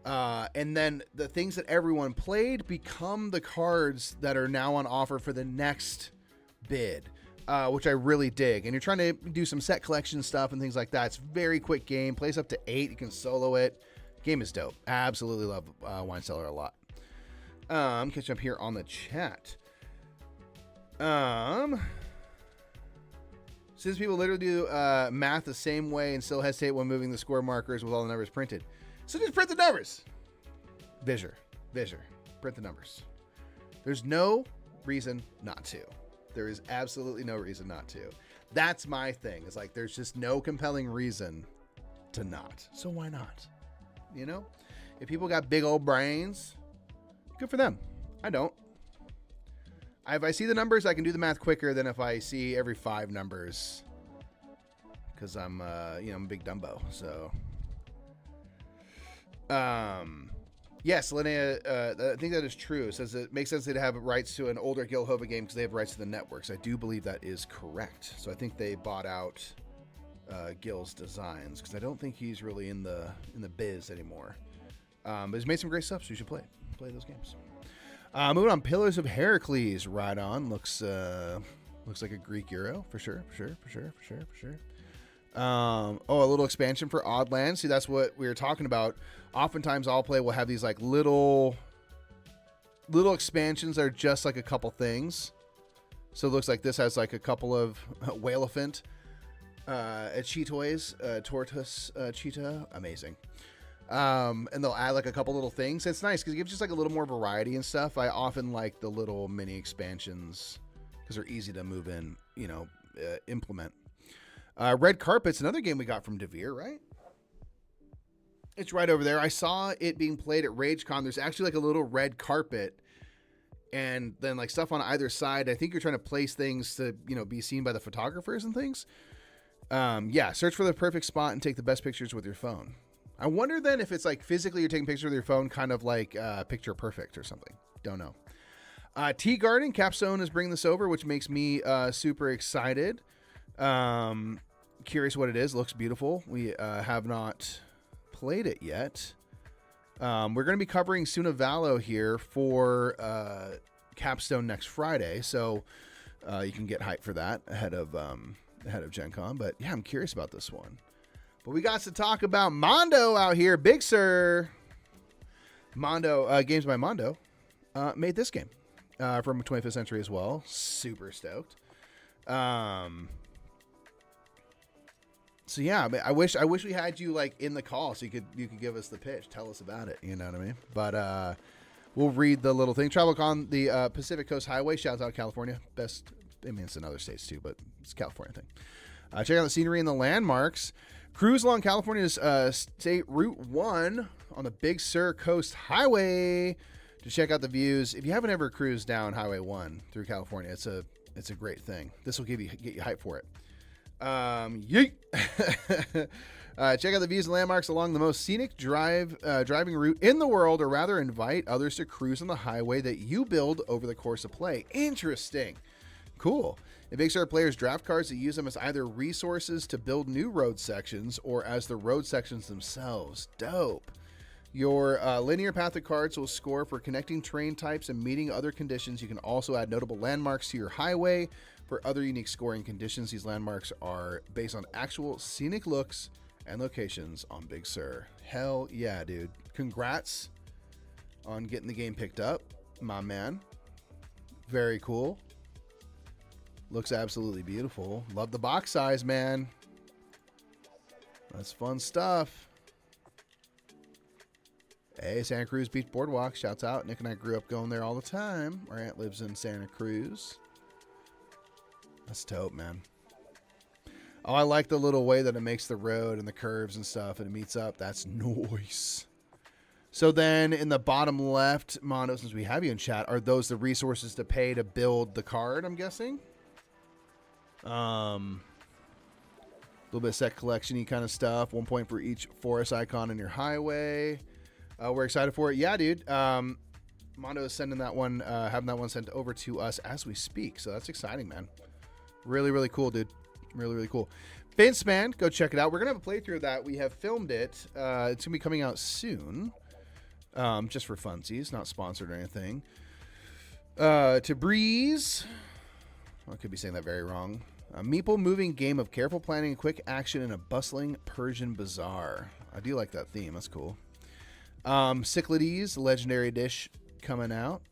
[SPEAKER 1] And then the things that everyone played become the cards that are now on offer for the next bid, which I really dig. And you're trying to do some set collection stuff and things like that. It's a very quick game. Plays up to 8. You can solo it. Game is dope. Absolutely love Wine Cellar a lot. Catching up here on the chat. Since people literally do math the same way and still hesitate when moving the square markers with all the numbers printed. So just print the numbers. Visor. Print the numbers. There's no reason not to. There is absolutely no reason not to. That's my thing. It's like there's just no compelling reason to not. So why not? You know? If people got big old brains, good for them. I don't. If I see the numbers, I can do the math quicker than if I see every 5 numbers. Because I'm a big Dumbo. So, yes, Linnea, I think that is true. It says it makes sense to have rights to an older Gil Hova game because they have rights to the networks. I do believe that is correct. So I think they bought out Gil's designs because I don't think he's really in the biz anymore. But he's made some great stuff, so you should play those games. Moving on, Pillars of Heracles. Right on. Looks like a Greek Euro for sure. A little expansion for Oddlands. See, that's what we were talking about. Oftentimes, All Play will have these like little expansions that are just like a couple things. So it looks like this has like a couple of Whalephant, Cheetoys, Tortoise, Cheetah. Amazing. And they'll add like a couple little things. It's nice because it gives just like a little more variety and stuff. I often like the little mini expansions because they're easy to move in, implement. Red Carpet's another game we got from Devere, right? It's right over there. I saw it being played at RageCon. There's actually like a little red carpet and then like stuff on either side. I think you're trying to place things to, be seen by the photographers and things. Search for the perfect spot and take the best pictures with your phone. I wonder then if it's like physically you're taking pictures with your phone, kind of like Picture Perfect or something. Don't know. Tea Garden, Capstone is bringing this over, which makes me super excited. Curious what it is. Looks beautiful. We have not played it yet. We're going to be covering Sunavalo here for Capstone next Friday, so you can get hyped for that ahead of Gen Con. But yeah, I'm curious about this one. But we got to talk about Mondo out here, Big Sur. Mondo Games by Mondo made this game from 25th Century as well. Super stoked. So yeah, I wish we had you like in the call so you could give us the pitch, tell us about it. You know what I mean? But we'll read the little thing. TravelCon, the Pacific Coast Highway. Shout out California. Best. I mean, it's in other states too, but it's a California thing. Check out the scenery and the landmarks. Cruise along California's State Route 1 on the Big Sur Coast Highway to check out the views. If you haven't ever cruised down Highway 1 through California, it's a great thing. This will get you hyped for it. Yeet. Check out the views and landmarks along the most scenic driving route in the world, or rather invite others to cruise on the highway that you build over the course of play. Interesting. Cool. And Big Sur players draft cards that use them as either resources to build new road sections or as the road sections themselves. Dope. Your linear path of cards will score for connecting terrain types and meeting other conditions. You can also add notable landmarks to your highway for other unique scoring conditions. These landmarks are based on actual scenic looks and locations on Big Sur. Hell yeah, dude. Congrats on getting the game picked up, my man. Very cool. Looks absolutely beautiful. Love the box size, man. That's fun stuff. Hey, Santa Cruz Beach Boardwalk. Shouts out. Nick and I grew up going there all the time. Our aunt lives in Santa Cruz. That's dope, man. Oh, I like the little way that it makes the road and the curves and stuff and it meets up. That's nice. So then in the bottom left, Mondo, since we have you in chat, are those the resources to pay to build the card, I'm guessing? A little bit of set collection-y kind of stuff. 1 point for each forest icon in your highway. We're excited for it. Yeah, dude. Mondo is sending that one, having that one sent over to us as we speak. So that's exciting, man. Really, really cool, dude. Really, really cool. Fence Man, go check it out. We're going to have a playthrough of that. We have filmed it. It's going to be coming out soon. Just for funsies, not sponsored or anything. To Breeze. I could be saying that very wrong. A meeple moving game of careful planning and quick action in a bustling Persian bazaar. I do like that theme. That's cool. Cyclades, legendary dish coming out.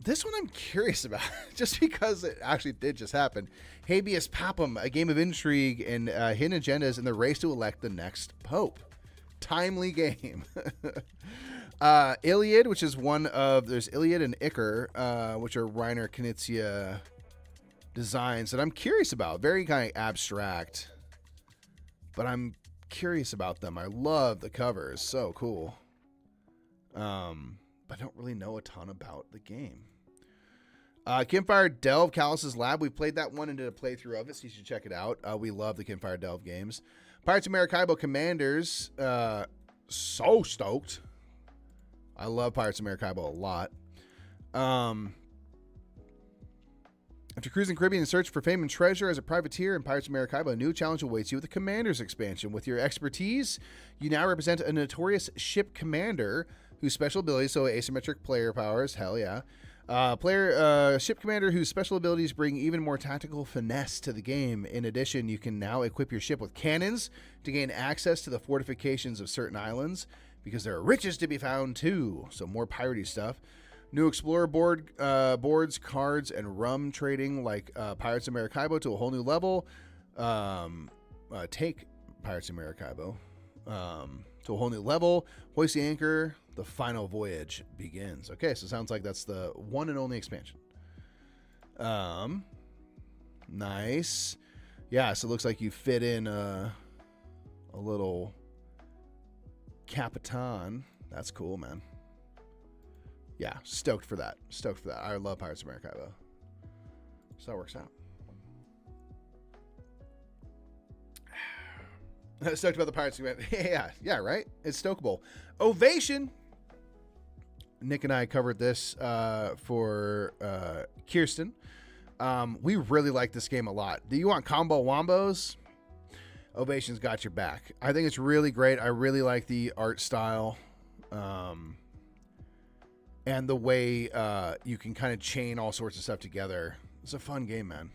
[SPEAKER 1] This one I'm curious about, just because it actually did just happen. Habeas Papam, a game of intrigue and hidden agendas in the race to elect the next pope. Timely game. Iliad, which is one of, there's Iliad and Icar, which are Reiner Knizia designs that I'm curious about. Very kind of abstract, but I'm curious about them. I love the covers. So cool. But I don't really know a ton about the game. Campfire Delve, Callus's Lab. We played that one and did a playthrough of it, so you should check it out. We love the Campfire Delve games. Pirates of Maracaibo Commanders. So stoked. I love Pirates of Maracaibo a lot. After cruising the Caribbean in search for fame and treasure as a privateer in Pirates of Maracaibo, a new challenge awaits you with the Commanders expansion. With your expertise, you now represent a notorious ship commander whose special abilities, so asymmetric player powers, hell yeah. Ship commander whose special abilities bring even more tactical finesse to the game. In addition, you can now equip your ship with cannons to gain access to the fortifications of certain islands, because there are riches to be found too. So more piratey stuff. New explorer boards, cards, and rum trading like Pirates of Maracaibo to a whole new level. Take Pirates of Maracaibo. to a whole new level. Hoist the anchor. The final voyage begins. Okay, so it sounds like that's the one and only expansion. Nice. Yeah, so it looks like you fit in a little Capitan. That's cool, man. Yeah, stoked for that. Stoked for that. I love Pirates of Maracaibo. So that works out. Stoked about the Pirates. Yeah, right? It's stokeable. Ovation. Nick and I covered this for Kirsten. We really like this game a lot. Do you want combo wombos? Ovation's got your back. I think it's really great. I really like the art style. And the way you can kind of chain all sorts of stuff together. It's a fun game, man.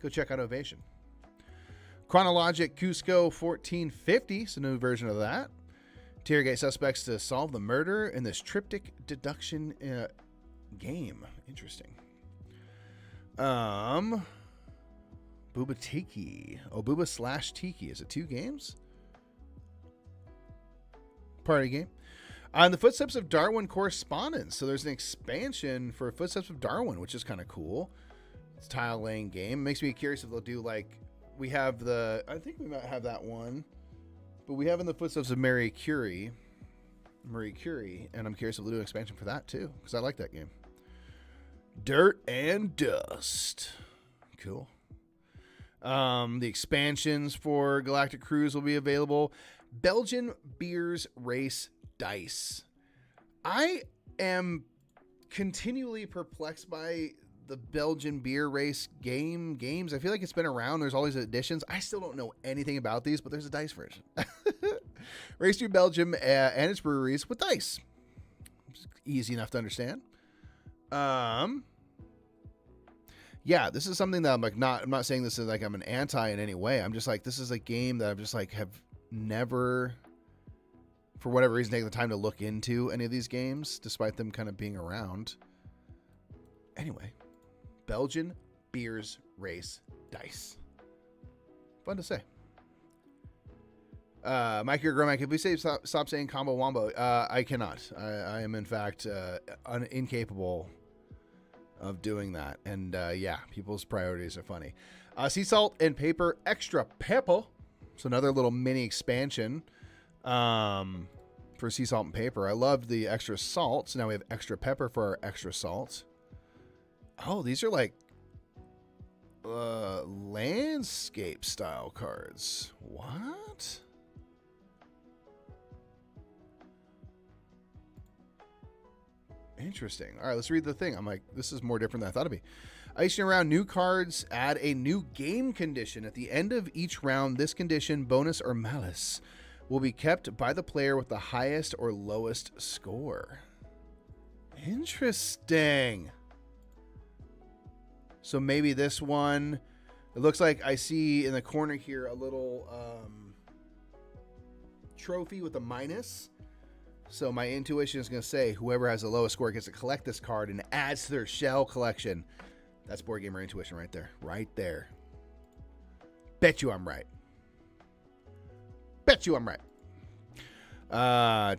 [SPEAKER 1] Go check out Ovation. Chronologic Cusco 1450. It's a new version of that. Interrogate suspects to solve the murder in this triptych deduction game. Interesting. Booba Tiki. Oh, Booba / Tiki. Is it 2 games? Party game. On the Footsteps of Darwin Correspondence. So there's an expansion for Footsteps of Darwin, which is kind of cool. It's a tile laying game. Makes me curious if they'll do like, we have the, I think we might have that one, but we have in the Footsteps of Marie Curie, and I'm curious if they'll do an expansion for that too, because I like that game. Dirt and Dust. Cool. The expansions for Galactic Cruise will be available. Belgian Beers Race Dice. I am continually perplexed by the Belgian beer race games. I feel like it's been around. There's all these editions. I still don't know anything about these, but there's a dice version. Race through Belgium and its breweries with dice. It's easy enough to understand. Yeah, this is something that I'm not saying this is like I'm an anti in any way. I'm just like, this is a game that I've just like have never, for whatever reason, taken the time to look into any of these games, despite them kind of being around. Anyway, Belgian Beers Race Dice. Fun to say. Mikey or Gromack, if we say stop saying combo wombo, I cannot. I am in fact incapable of doing that. And yeah, people's priorities are funny. Sea Salt and Paper Extra Pepper. So another little mini expansion for Sea Salt and Paper. I love the extra salt. So now we have extra pepper for our extra salt. Oh, these are like landscape style cards. What? Interesting. All right, let's read the thing. I'm like, this is more different than I thought it'd be. Icing around new cards, add a new game condition. At the end of each round, this condition, bonus or malus, will be kept by the player with the highest or lowest score. Interesting. So maybe this one, it looks like I see in the corner here a little trophy with a minus. So my intuition is going to say whoever has the lowest score gets to collect this card and adds to their shell collection. That's Board Gamer intuition right there. Right there. Bet you I'm right. Bet you I'm right.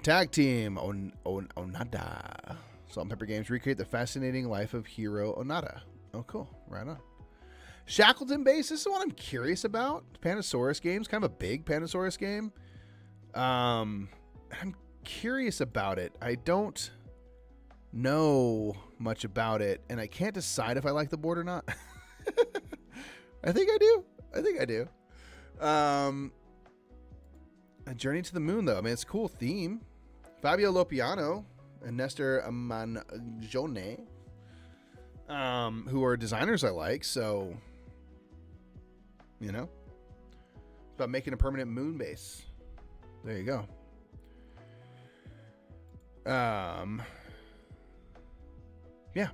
[SPEAKER 1] Tag team Onada. Salt and Pepper Games recreate the fascinating life of hero Onada. Oh, cool. Right on. Shackleton Base. This is what I'm curious about. Panasaurus games. Kind of a big Panasaurus game. I'm curious about it. I don't know much about it, and I can't decide if I like the board or not. I think I do. A Journey to the Moon, though. I mean, it's a cool theme. Fabio Lopiano and Nestor Mangione, who are designers I like, so, you know, it's about making a permanent moon base. There you go. Yeah.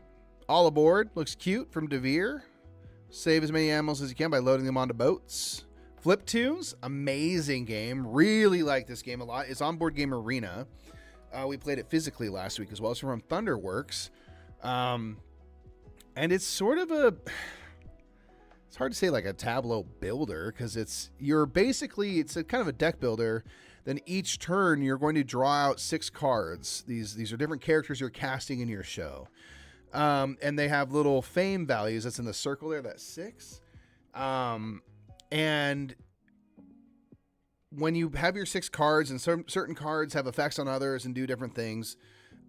[SPEAKER 1] All Aboard looks cute from Devere. Save as many animals as you can by loading them onto boats. Flip Tunes, amazing game. Really like this game a lot. It's on Board Game Arena. We played it physically last week as well. It's from Thunderworks. And it's sort of it's hard to say like a tableau builder because you're basically it's a kind of a deck builder. Then each turn you're going to draw out 6 cards. These are different characters you're casting in your show, and they have little fame values. That's in the circle there. That's 6, and when you have your 6 cards and certain cards have effects on others and do different things.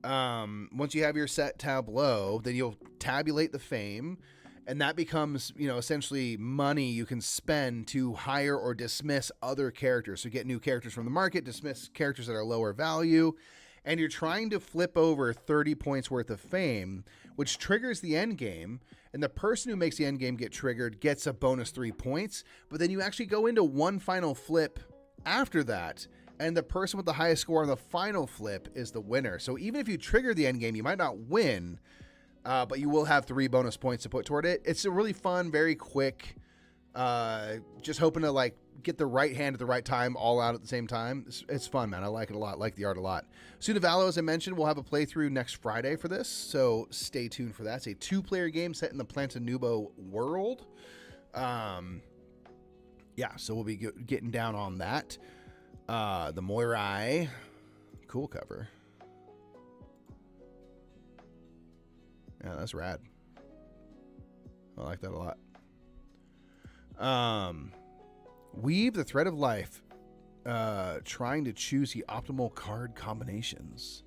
[SPEAKER 1] Once you have your set tableau, then you'll tabulate the fame. And that becomes, essentially money you can spend to hire or dismiss other characters. So get new characters from the market, dismiss characters that are lower value. And you're trying to flip over 30 points worth of fame, which triggers the end game. And the person who makes the end game get triggered gets a bonus 3 points. But then you actually go into one final flip after that. And the person with the highest score on the final flip is the winner. So even if you trigger the end game, you might not win. But you will have 3 bonus points to put toward it. It's a really fun, very quick, just hoping to like get the right hand at the right time all out at the same time. It's fun, man. I like it a lot. Like the art a lot. Sudavalo, as I mentioned, we'll have a playthrough next Friday for this. So stay tuned for that. It's a 2-player game set in the Plantanubo world. Yeah, so we'll be getting down on that. The Moirai. Cool cover. Yeah, that's rad. I like that a lot. Weave the Thread of Life. Trying to choose the optimal card combinations.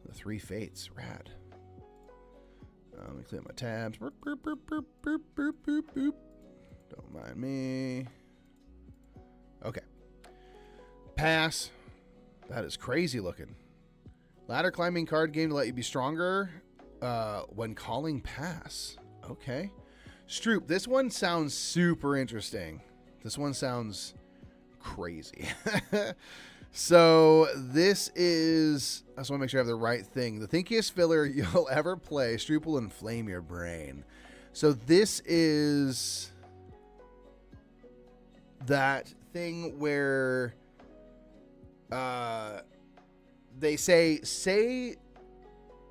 [SPEAKER 1] The 3 fates. Rad. Let me clear my tabs. Boop, boop, boop, boop, boop, boop, boop, boop. Don't mind me. Okay. Pass. That is crazy looking. Ladder climbing card game to let you be stronger. When calling pass. Okay. Stroop, this one sounds super interesting. This one sounds crazy. So this is, I just want to make sure I have the right thing. The thinkiest filler you'll ever play. Stroop will inflame your brain. So this is that thing where they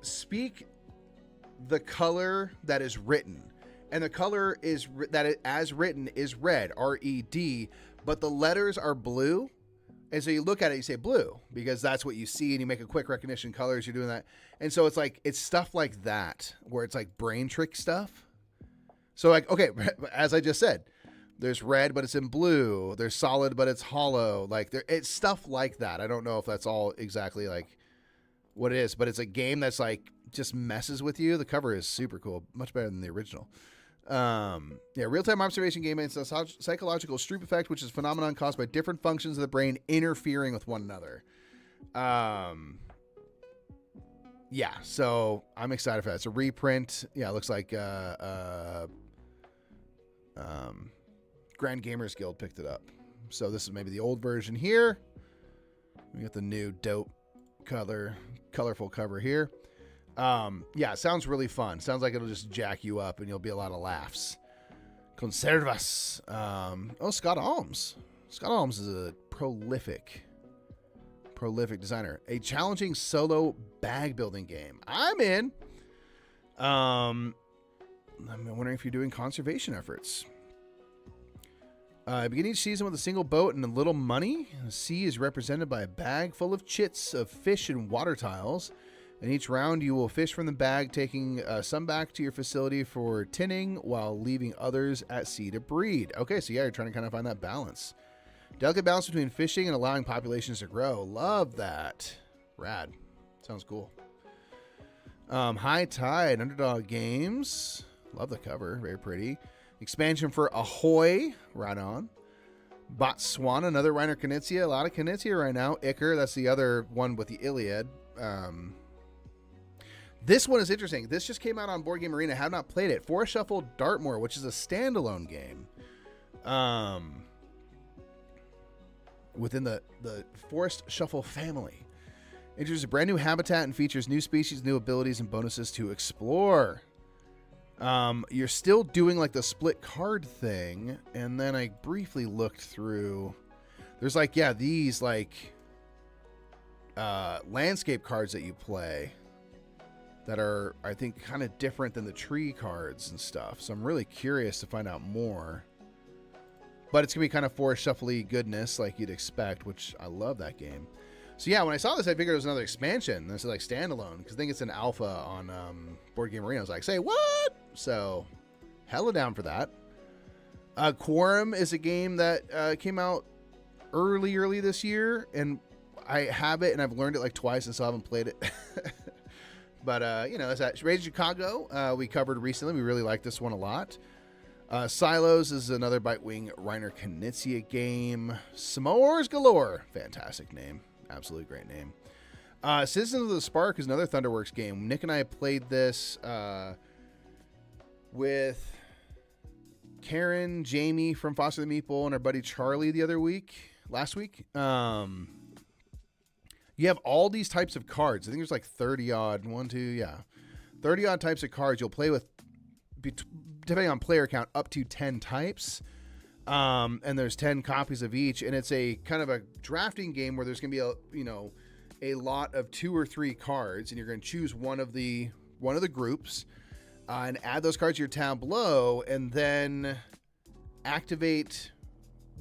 [SPEAKER 1] speak the color that is written, and the color is as written is red, R-E-D, but the letters are blue, and so you look at it, you say blue because that's what you see, and you make a quick recognition colors. You're doing that, and so it's stuff like that where it's like brain trick stuff. So like, okay, as I just said, there's red but it's in blue. There's solid but it's hollow. Like it's stuff like that. I don't know if that's all exactly like what it is, but it's a game that's like just messes with you. The cover is super cool, much better than the original. Yeah, real-time observation game. It's a psychological Stroop effect, which is a phenomenon caused by different functions of the brain interfering with one another. Yeah, so I'm excited for that. It's a reprint. Yeah, it looks like Grand Gamers Guild picked it up. So this is maybe the old version here. We got the new dope colorful cover here. Yeah, it sounds really fun. Sounds like it'll just jack you up and you'll be a lot of laughs. Conservas. Oh, Scott Alms. Scott Alms is a prolific designer. A challenging solo bag building game. I'm in. I'm wondering if you're doing conservation efforts. Begin each season with a single boat and a little money. The sea is represented by a bag full of chits of fish and water tiles. In each round, you will fish from the bag, taking some back to your facility for tinning while leaving others at sea to breed. Okay, so yeah, you're trying to kind of find that balance. Delicate balance between fishing and allowing populations to grow. Love that. Rad. Sounds cool. High Tide, Underdog Games. Love the cover. Very pretty. Expansion for Ahoy. Right on. Botswana, another Reiner Knizia. A lot of Knizia right now. Iker, that's the other one with the Iliad. This one is interesting. This just came out on Board Game Arena. I have not played it. Forest Shuffle Dartmoor, which is a standalone game. Within the Forest Shuffle family. Introduces a brand new habitat and features new species, new abilities, and bonuses to explore. You're still doing like the split card thing, and then I briefly looked through. There's like, yeah, these like landscape cards that you play. that are, I think, kind of different than the tree cards and stuff. So I'm really curious to find out more. But it's going to be kind of forest shuffly goodness like you'd expect, which I love that game. So yeah, when I saw this, I figured it was another expansion. This is like standalone, because I think it's an alpha on Board Game Arena. I was like, say what? So hella down for that. Quorum is a game that came out early this year, and I have it, and I've learned it like twice, and still haven't played it. But, you know, it's at Raid Chicago. We covered recently. We really like this one a lot. Silos is another Bitewing Reiner Knizia game. S'mores Galore. Fantastic name. Absolutely great name. Citizens of the Spark is another Thunderworks game. Nick and I played this with Karen, Jamie from Foster the Meeple, and our buddy Charlie last week. You have all these types of cards. I think there's like 30 odd, 30 odd types of cards. You'll play with, depending on player count, up to 10 types. And there's 10 copies of each. And it's a kind of a drafting game where there's going to be a lot of 2 or 3 cards, and you're going to choose one of the groups and add those cards to your tableau, and then activate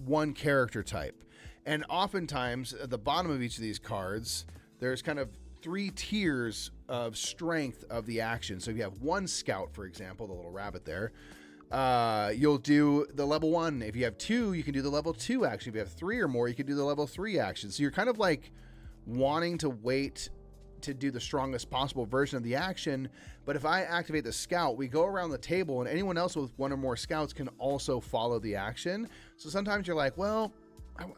[SPEAKER 1] one character type. And oftentimes, at the bottom of each of these cards, there's kind of 3 tiers of strength of the action. So if you have 1 scout, for example, the little rabbit there, you'll do the level 1. If you have 2, you can do the level 2 action. If you have 3 or more, you can do the level 3 action. So you're kind of like wanting to wait to do the strongest possible version of the action. But if I activate the scout, we go around the table, and anyone else with 1 or more scouts can also follow the action. So sometimes you're like, well,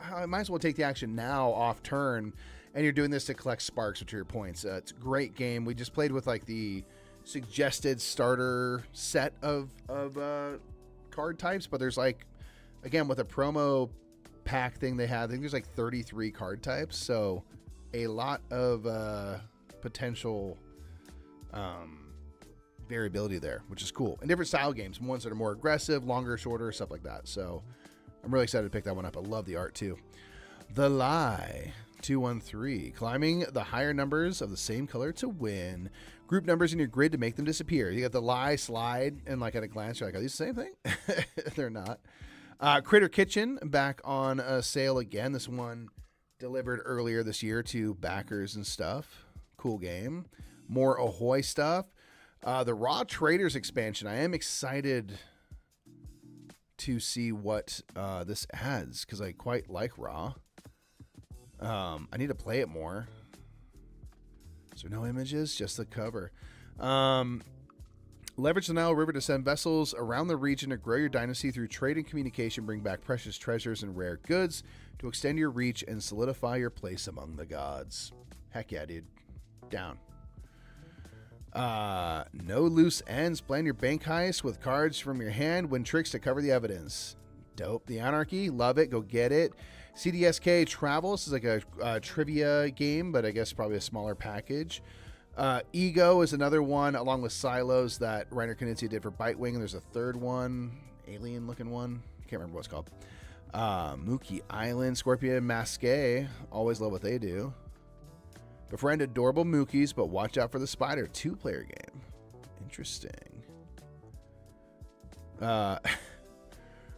[SPEAKER 1] I might as well take the action now off turn, and you're doing this to collect sparks, which are your points. It's a great game. We just played with like the suggested starter set of card types, but there's like, again, with a promo pack thing they had, I think there's like 33 card types, so a lot of potential variability there, which is cool. And different style games, ones that are more aggressive, longer, shorter, stuff like that. So I'm really excited to pick that one up. I love the art too. The Lie 213. Climbing the higher numbers of the same color to win. Group numbers in your grid to make them disappear. You got the Lie, Slide, and like at a glance, you're like, are these the same thing? They're not. Critter Kitchen back on sale again. This one delivered earlier this year to backers and stuff. Cool game. More Ahoy stuff. The Raw Traders expansion. I am excited to see what this adds, because I quite like Raw. I need to play it more. Is there no images? Just the cover. Leverage the Nile River to send vessels around the region to grow your dynasty through trade and communication. Bring back precious treasures and rare goods to extend your reach and solidify your place among the gods. Heck yeah, dude. Down. No loose ends. Plan your bank heist with cards from your hand. Win tricks to cover the evidence. Dope. The Anarchy. Love it. Go get it. CDSK Travel. This is like a trivia game, but I guess probably a smaller package. Ego is another one, along with Silos, that Reiner Knizia did for Bitewing. And there's a third one, alien-looking one. Can't remember what it's called. Mookie Island, Scorpion Masqué. Always love what they do. Befriend adorable Mookies, but watch out for the spider. 2-player game. Interesting.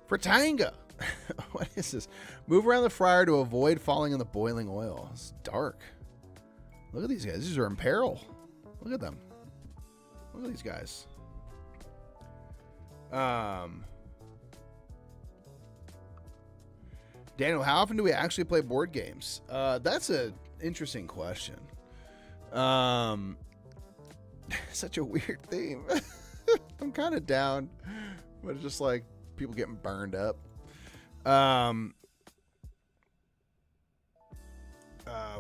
[SPEAKER 1] Fratanga. What is this? Move around the fryer to avoid falling in the boiling oil. It's dark. Look at these guys. These are in peril. Look at them. Look at these guys. Daniel, how often do we actually play board games? That's an interesting question. Such a weird theme. I'm kind of down, but it's just like people getting burned up.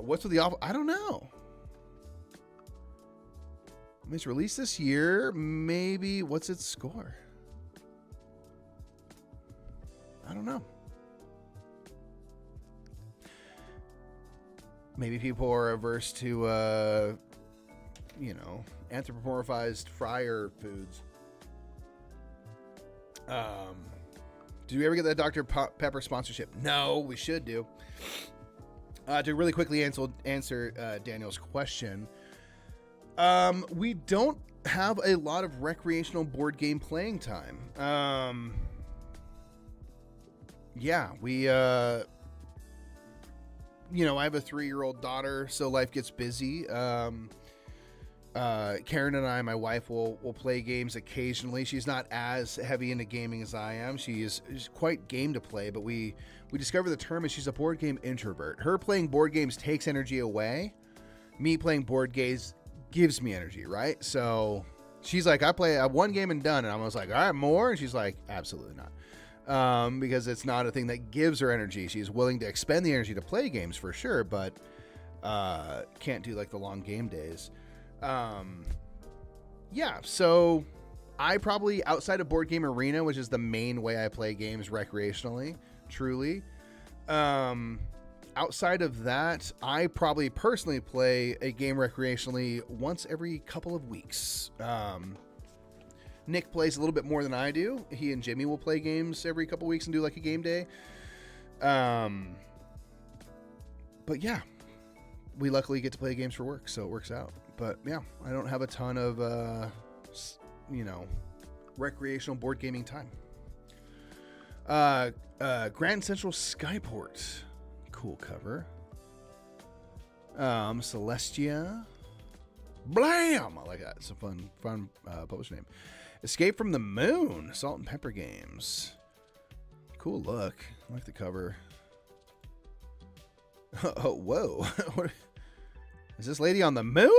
[SPEAKER 1] What's with the awful? I don't know. I mean, it's released this year. Maybe. What's its score? I don't know. Maybe people are averse to, anthropomorphized fryer foods. Did we ever get that Dr. Pepper sponsorship? No, we should do. To really quickly answer Daniel's question, We don't have a lot of recreational board game playing time. Yeah, we, I have a 3-year-old daughter, so life gets busy. Karen and I, my wife, will play games occasionally. She's not as heavy into gaming as I am. She's quite game to play, but we discovered the term is she's a board game introvert. Her playing board games takes energy away. Me playing board games gives me energy, right? So she's like, I play one game and done, and I was like, all right, more? And she's like, absolutely not. Because it's not a thing that gives her energy. She's willing to expend the energy to play games for sure, but can't do like the long game days. So I probably, outside of Board Game Arena, which is the main way I play games recreationally, truly, outside of that, I probably personally play a game recreationally once every couple of weeks. Nick plays a little bit more than I do. He and Jimmy will play games every couple weeks and do like a game day. But yeah, we luckily get to play games for work, so it works out. But yeah, I don't have a ton of, recreational board gaming time. Grand Central Skyport. Cool cover. Celestia. Blam! I like that. It's a fun publisher name. Escape from the Moon. Salt and Pepper Games. Cool look. I like the cover. Oh, whoa. What? Is this lady on the moon?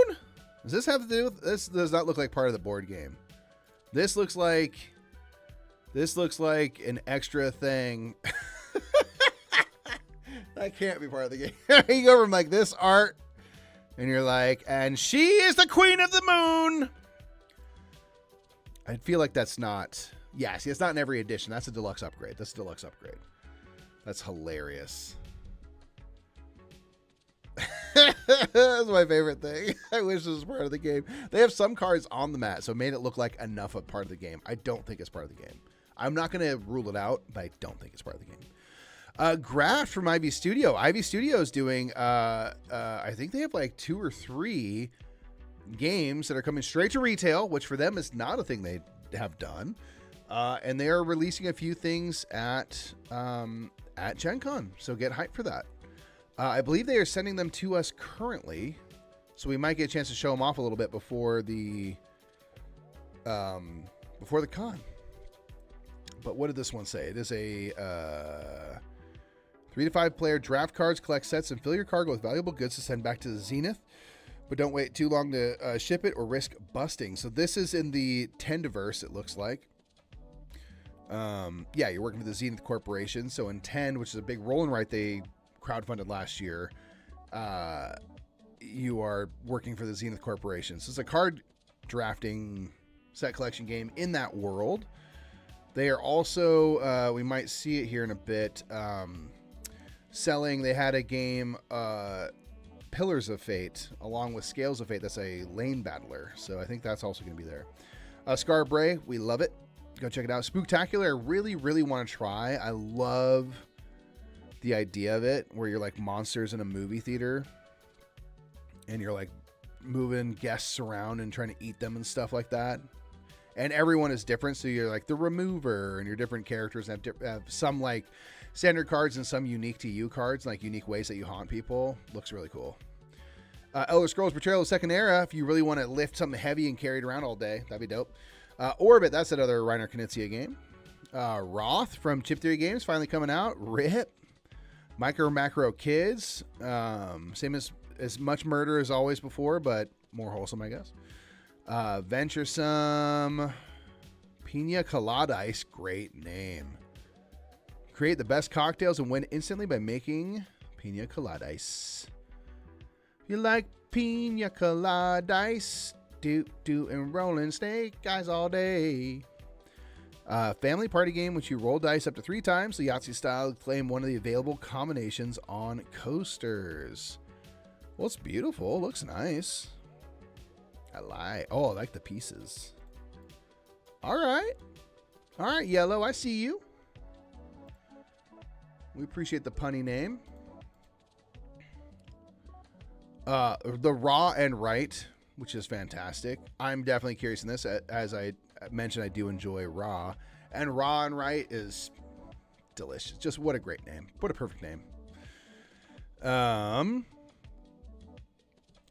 [SPEAKER 1] Does this have to do with this? Does not look like part of the board game. This looks like an extra thing. That can't be part of the game. You go from like this art, and you're like, and she is the queen of the moon. I feel like that's not. Yeah, see, it's not in every edition. That's a deluxe upgrade. That's a deluxe upgrade. That's hilarious. That's my favorite thing. I wish this was part of the game. They have some cards on the mat, so it made it look like enough of part of the game. I don't think it's part of the game. I'm not going to rule it out, but I don't think it's part of the game. Graft from Ivy Studio. Ivy Studio is doing, I think they have like 2 or 3 games that are coming straight to retail, which for them is not a thing they have done. And they are releasing a few things at Gen Con, so get hyped for that. I believe they are sending them to us currently, so we might get a chance to show them off a little bit before the con. But what did this one say? It is a 3 to 5 player draft cards, collect sets, and fill your cargo with valuable goods to send back to the Zenith, but don't wait too long to ship it or risk busting. So this is in the Tendiverse, it looks like. Yeah, you're working for the Zenith Corporation. So in Tend, which is a big roll and write they crowdfunded last year, you are working for the Zenith Corporation. So it's a card drafting set collection game in that world. They are also, we might see it here in a bit, selling, they had a game, Pillars of Fate, along with Scales of Fate. That's a lane battler. So I think that's also going to be there. Scarbray, we love it. Go check it out. Spooktacular, I really, really want to try. I love the idea of it, where you're like monsters in a movie theater and you're like moving guests around and trying to eat them and stuff like that. And everyone is different. So you're like the remover, and your different characters have some like standard cards and some unique to you cards, like unique ways that you haunt people. Looks really cool. Elder Scrolls Betrayal of the Second Era. If you really want to lift something heavy and carry it around all day, that'd be dope. Orbit, that's another Reiner Knizia game. Roth from Chip Theory Games finally coming out. RIP. Micro Macro Kids. Same as much murder as always before, but more wholesome, I guess. Venturesome. Pina Colada Ice. Great name. Create the best cocktails and win instantly by making Pina Colada Ice. You like Pina Colada Ice? Do and rolling snake eyes all day. Family party game, which you roll dice up to 3 times. The Yahtzee style, claim one of the available combinations on coasters. Well, it's beautiful. It looks nice. I like the pieces. All right, Yellow, I see you. We appreciate the punny name. The Raw and Right, which is fantastic. I'm definitely curious in this. As I mentioned, I do enjoy Ra. And Ra and Right is delicious. Just what a great name. What a perfect name.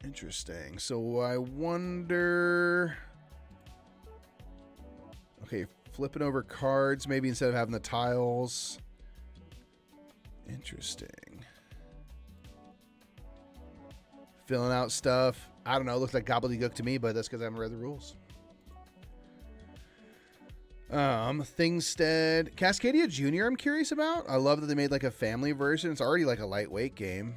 [SPEAKER 1] Interesting. So I wonder... Okay, flipping over cards, maybe instead of having the tiles. Interesting. Filling out stuff. I don't know. It looks like gobbledygook to me, but that's because I haven't read the rules. Thingstead. Cascadia Jr. I'm curious about. I love that they made like a family version. It's already like a lightweight game.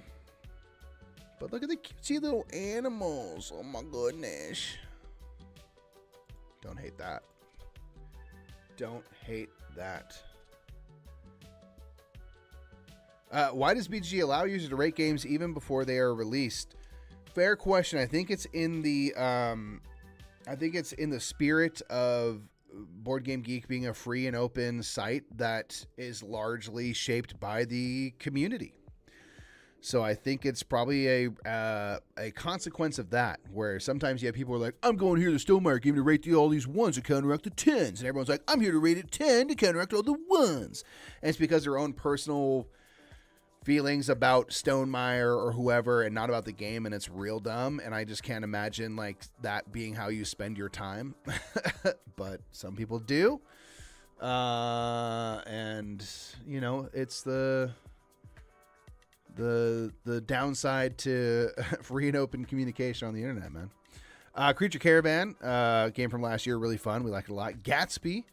[SPEAKER 1] But look at the cutesy little animals. Oh my goodness. Don't hate that. Don't hate that. Why does BGG allow users to rate games even before they are released? Fair question. I think it's in the spirit of Board Game Geek being a free and open site that is largely shaped by the community. So I think it's probably a consequence of that, where sometimes you have people who are like, I'm going here to the Stonemaier game to rate all these ones to counteract the 10s. And everyone's like, I'm here to rate it 10 to counteract all the 1s. And it's because their own personal feelings about Stonemaier or whoever and not about the game, and it's real dumb. And I just can't imagine like that being how you spend your time. But some people do. And, you know, it's the downside to free and open communication on the internet, man. Creature Caravan, game from last year, really fun. We like it a lot. Gatsby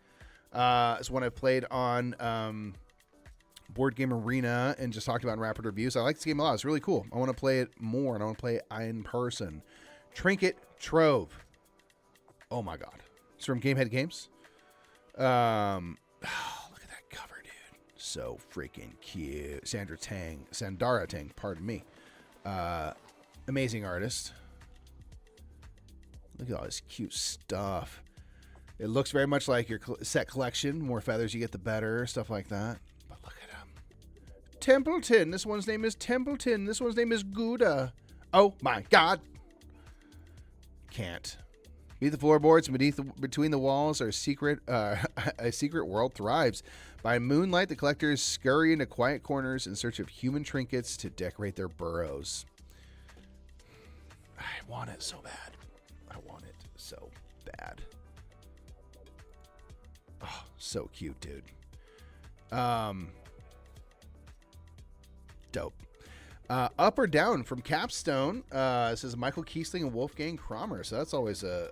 [SPEAKER 1] is one I've played on Board Game Arena and just talked about in rapid reviews. I like this game a lot. It's really cool. I want to play it more, and I want to play it in person. Trinket Trove. Oh my god. It's from Gamehead Games. Look at that cover, dude. So freaking cute. Sandara Tang, pardon me. Amazing artist. Look at all this cute stuff. It looks very much like your set collection. More feathers you get, the better. Stuff like that. But look at him. Templeton. This one's name is Templeton. This one's name is Gouda. Oh my god. Can't. Beneath the floorboards and between the walls are a secret world thrives. By moonlight, the collectors scurry into quiet corners in search of human trinkets to decorate their burrows. I want it so bad. I want it so bad. Oh, so cute, dude. Dope. Up or Down from Capstone. It says Michael Kiesling and Wolfgang Kramer. So that's always did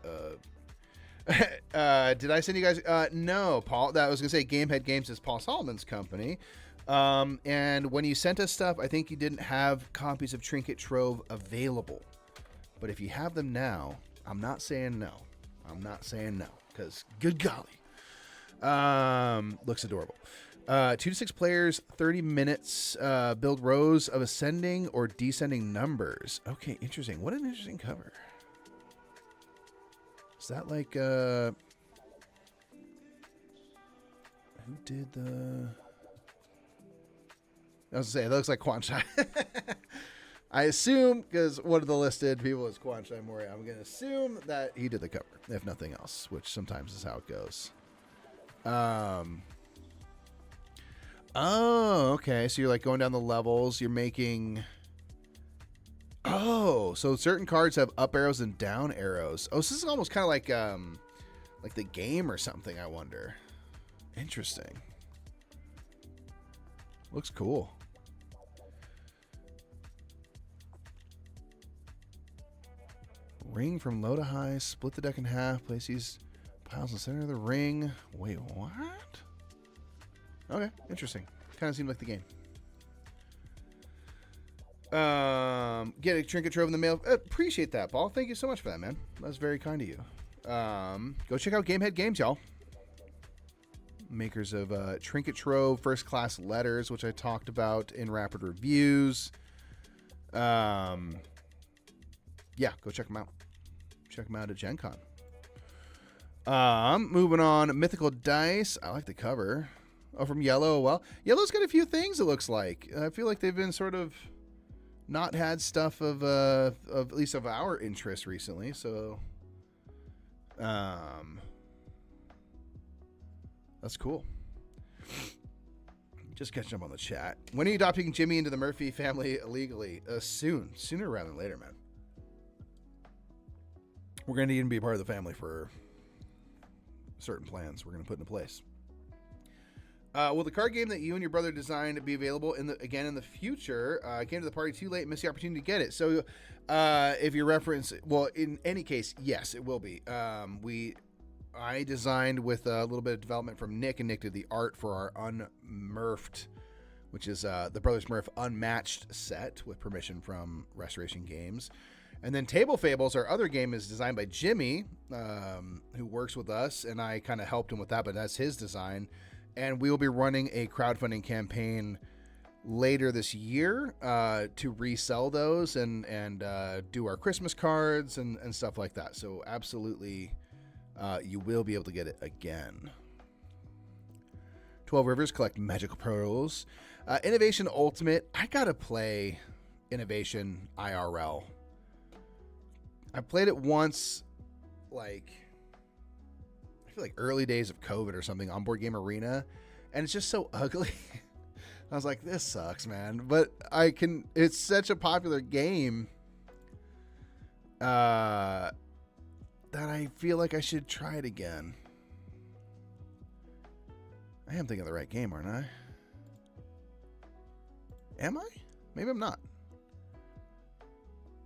[SPEAKER 1] I send you guys? No, Paul. That was going to say Gamehead Games is Paul Solomon's company. And when you sent us stuff, I think you didn't have copies of Trinket Trove available. But if you have them now, I'm not saying no. I'm not saying no. Because good golly. Looks adorable. 2 to 6 players, 30 minutes, build rows of ascending or descending numbers. Okay, interesting. What an interesting cover. Is that like, who did the... I was going to say, it looks like Kwanshai. I assume, because one of the listed people is Kwanshai Mori, I'm going to assume that he did the cover, if nothing else, which sometimes is how it goes. Oh, okay. So you're like going down the levels. You're making... Oh, so certain cards have up arrows and down arrows. Oh, so this is almost kind of like the game or something, I wonder. Interesting. Looks cool. Ring from low to high. Split the deck in half. Place these piles in the center of the ring. Wait, what? Okay, interesting. Kind of seemed like the game. Get a Trinket Trove in the mail. Appreciate that, Paul. Thank you so much for that, man. That's very kind of you. Go check out Gamehead Games, y'all. Makers of Trinket Trove, First Class Letters, which I talked about in rapid reviews. Yeah, go check them out. Check them out at Gen Con. Moving on. Mythical Dice. I like the cover. Oh, from Yellow. Well, Yellow's got a few things, it looks like. I feel like they've been sort of not had stuff of at least of our interest recently. So, that's cool. Just catching up on the chat. When are you adopting Jimmy into the Murphy family illegally? Sooner rather than later, man. We're going to need him to be a part of the family for certain plans we're going to put into place. Will the card game that you and your brother designed be available again in the future? I came to the party too late, missed the opportunity to get it. So, if you reference, well, in any case, yes, it will be. I designed with a little bit of development from Nick, and Nick did the art for our Unmurfed, which is the Brothers Murph Unmatched set with permission from Restoration Games. And then Table Fables, our other game, is designed by Jimmy, who works with us, and I kind of helped him with that, but that's his design. And we will be running a crowdfunding campaign later this year to resell those and do our Christmas cards and stuff like that. So absolutely... you will be able to get it again. 12 Rivers, collect magical pearls. Innovation Ultimate. I gotta play Innovation IRL. I played it once, I feel like early days of COVID or something on Board Game Arena, and it's just so ugly. I was like, this sucks, man. But it's such a popular game. That I feel like I should try it again. I am thinking of the right game, aren't I? Am I? Maybe I'm not.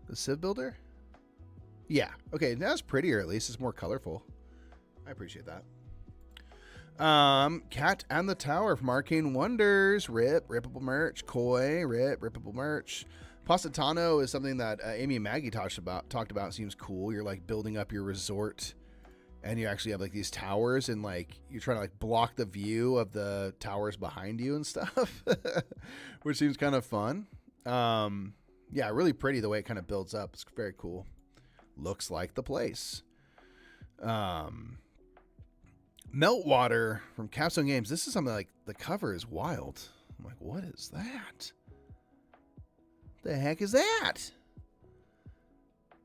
[SPEAKER 1] The Civ Builder? Yeah. Okay, now it's prettier at least. It's more colorful. I appreciate that. Cat and the Tower from Arcane Wonders. Rippable merch. Koi. Rippable merch. Positano is something that Amy and Maggie talked about. It seems cool. You're like building up your resort, and you actually have like these towers, and like you're trying to like block the view of the towers behind you and stuff, which seems kind of fun. Yeah, really pretty the way it kind of builds up. It's very cool. Looks like the place. Meltwater from Capstone Games. This is something like the cover is wild. I'm like, what is that? The heck is that?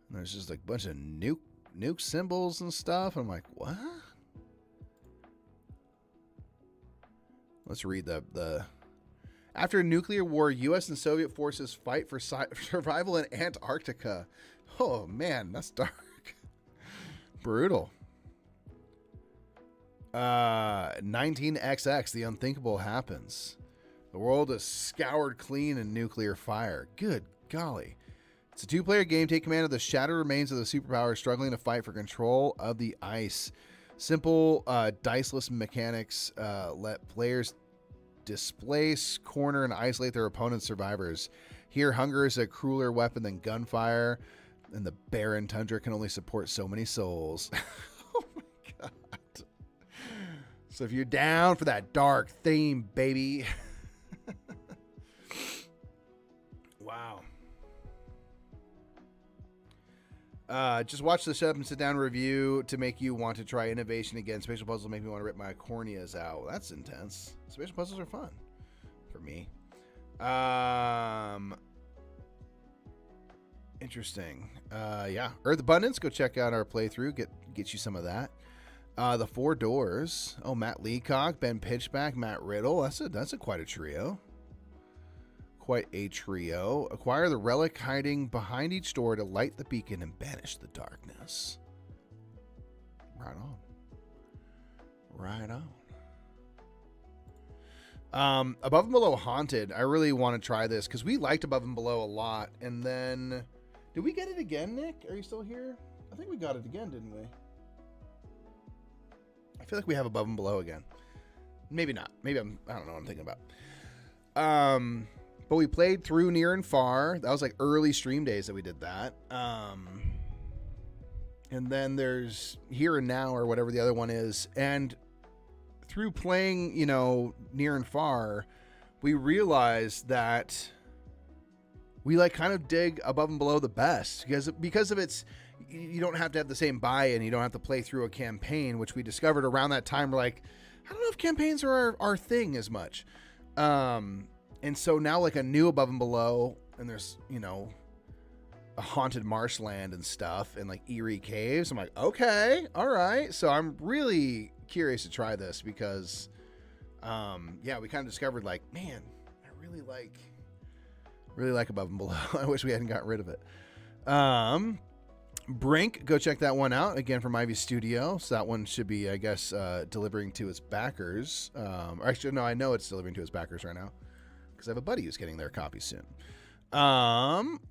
[SPEAKER 1] And there's just like a bunch of nuke symbols and stuff. I'm like, what? Let's read the after a nuclear war, U.S. and Soviet forces fight for survival in Antarctica. Oh man, that's dark. Brutal. 19XX, the unthinkable happens. The world is scoured clean in nuclear fire. Good golly. It's a two-player game. Take command of the shattered remains of the superpower struggling to fight for control of the ice. Simple, diceless mechanics let players displace, corner, and isolate their opponent's survivors. Here, hunger is a crueler weapon than gunfire, and the barren tundra can only support so many souls. Oh my god. So if you're down for that dark theme, baby... Wow. Just watch the Shut Up and Sit Down review to make you want to try Innovation again. Spatial puzzles make me want to rip my corneas out. That's intense. Spatial puzzles are fun for me. Interesting. Yeah. Earth Abundance. Go check out our playthrough. Get you some of that. The Four Doors. Oh, Matt Leacock, Ben Pitchback, Matt Riddle. That's quite a trio. Quite a trio. Acquire the relic hiding behind each door to light the beacon and banish the darkness. Right on. Right on. Above and Below Haunted. I really want to try this because we liked Above and Below a lot. And then, did we get it again, Nick? Are you still here? I think we got it again, didn't we? I feel like we have Above and Below again. Maybe not. Maybe I don't know what I'm thinking about. But we played through Near and Far. That was like early stream days that we did that. And then there's Here and Now or whatever the other one is. And through playing, Near and Far, we realized that we like kind of dig Above and Below the best because of its, you don't have to have the same buy-in. You don't have to play through a campaign, which we discovered around that time. We're like, I don't know if campaigns are our thing as much. And so now like a new Above and Below, and there's, you know, a haunted marshland and stuff and like eerie caves. I'm like, okay, all right. So I'm really curious to try this because, yeah, we kind of discovered like, man, I really like Above and Below. I wish we hadn't gotten rid of it. Brink, go check that one out again from Ivy Studio. So that one should be, I guess, delivering to its backers. Or actually, no, I know it's delivering to its backers right now because I have a buddy who's getting their copy soon.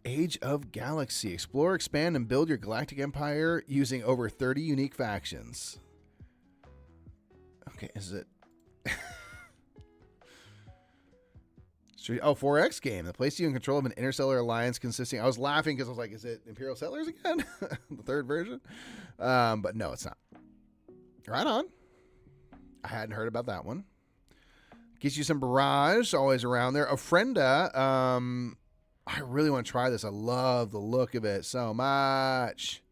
[SPEAKER 1] Age of Galaxy. Explore, expand, and build your galactic empire using over 30 unique factions. Okay, is it? 4X game. That places you in control of an interstellar alliance consisting... I was laughing because I was like, is it Imperial Settlers again? The third version? But no, it's not. Right on. I hadn't heard about that one. Gets you some Barrage, always around there. Ofrenda, I really want to try this. I love the look of it so much.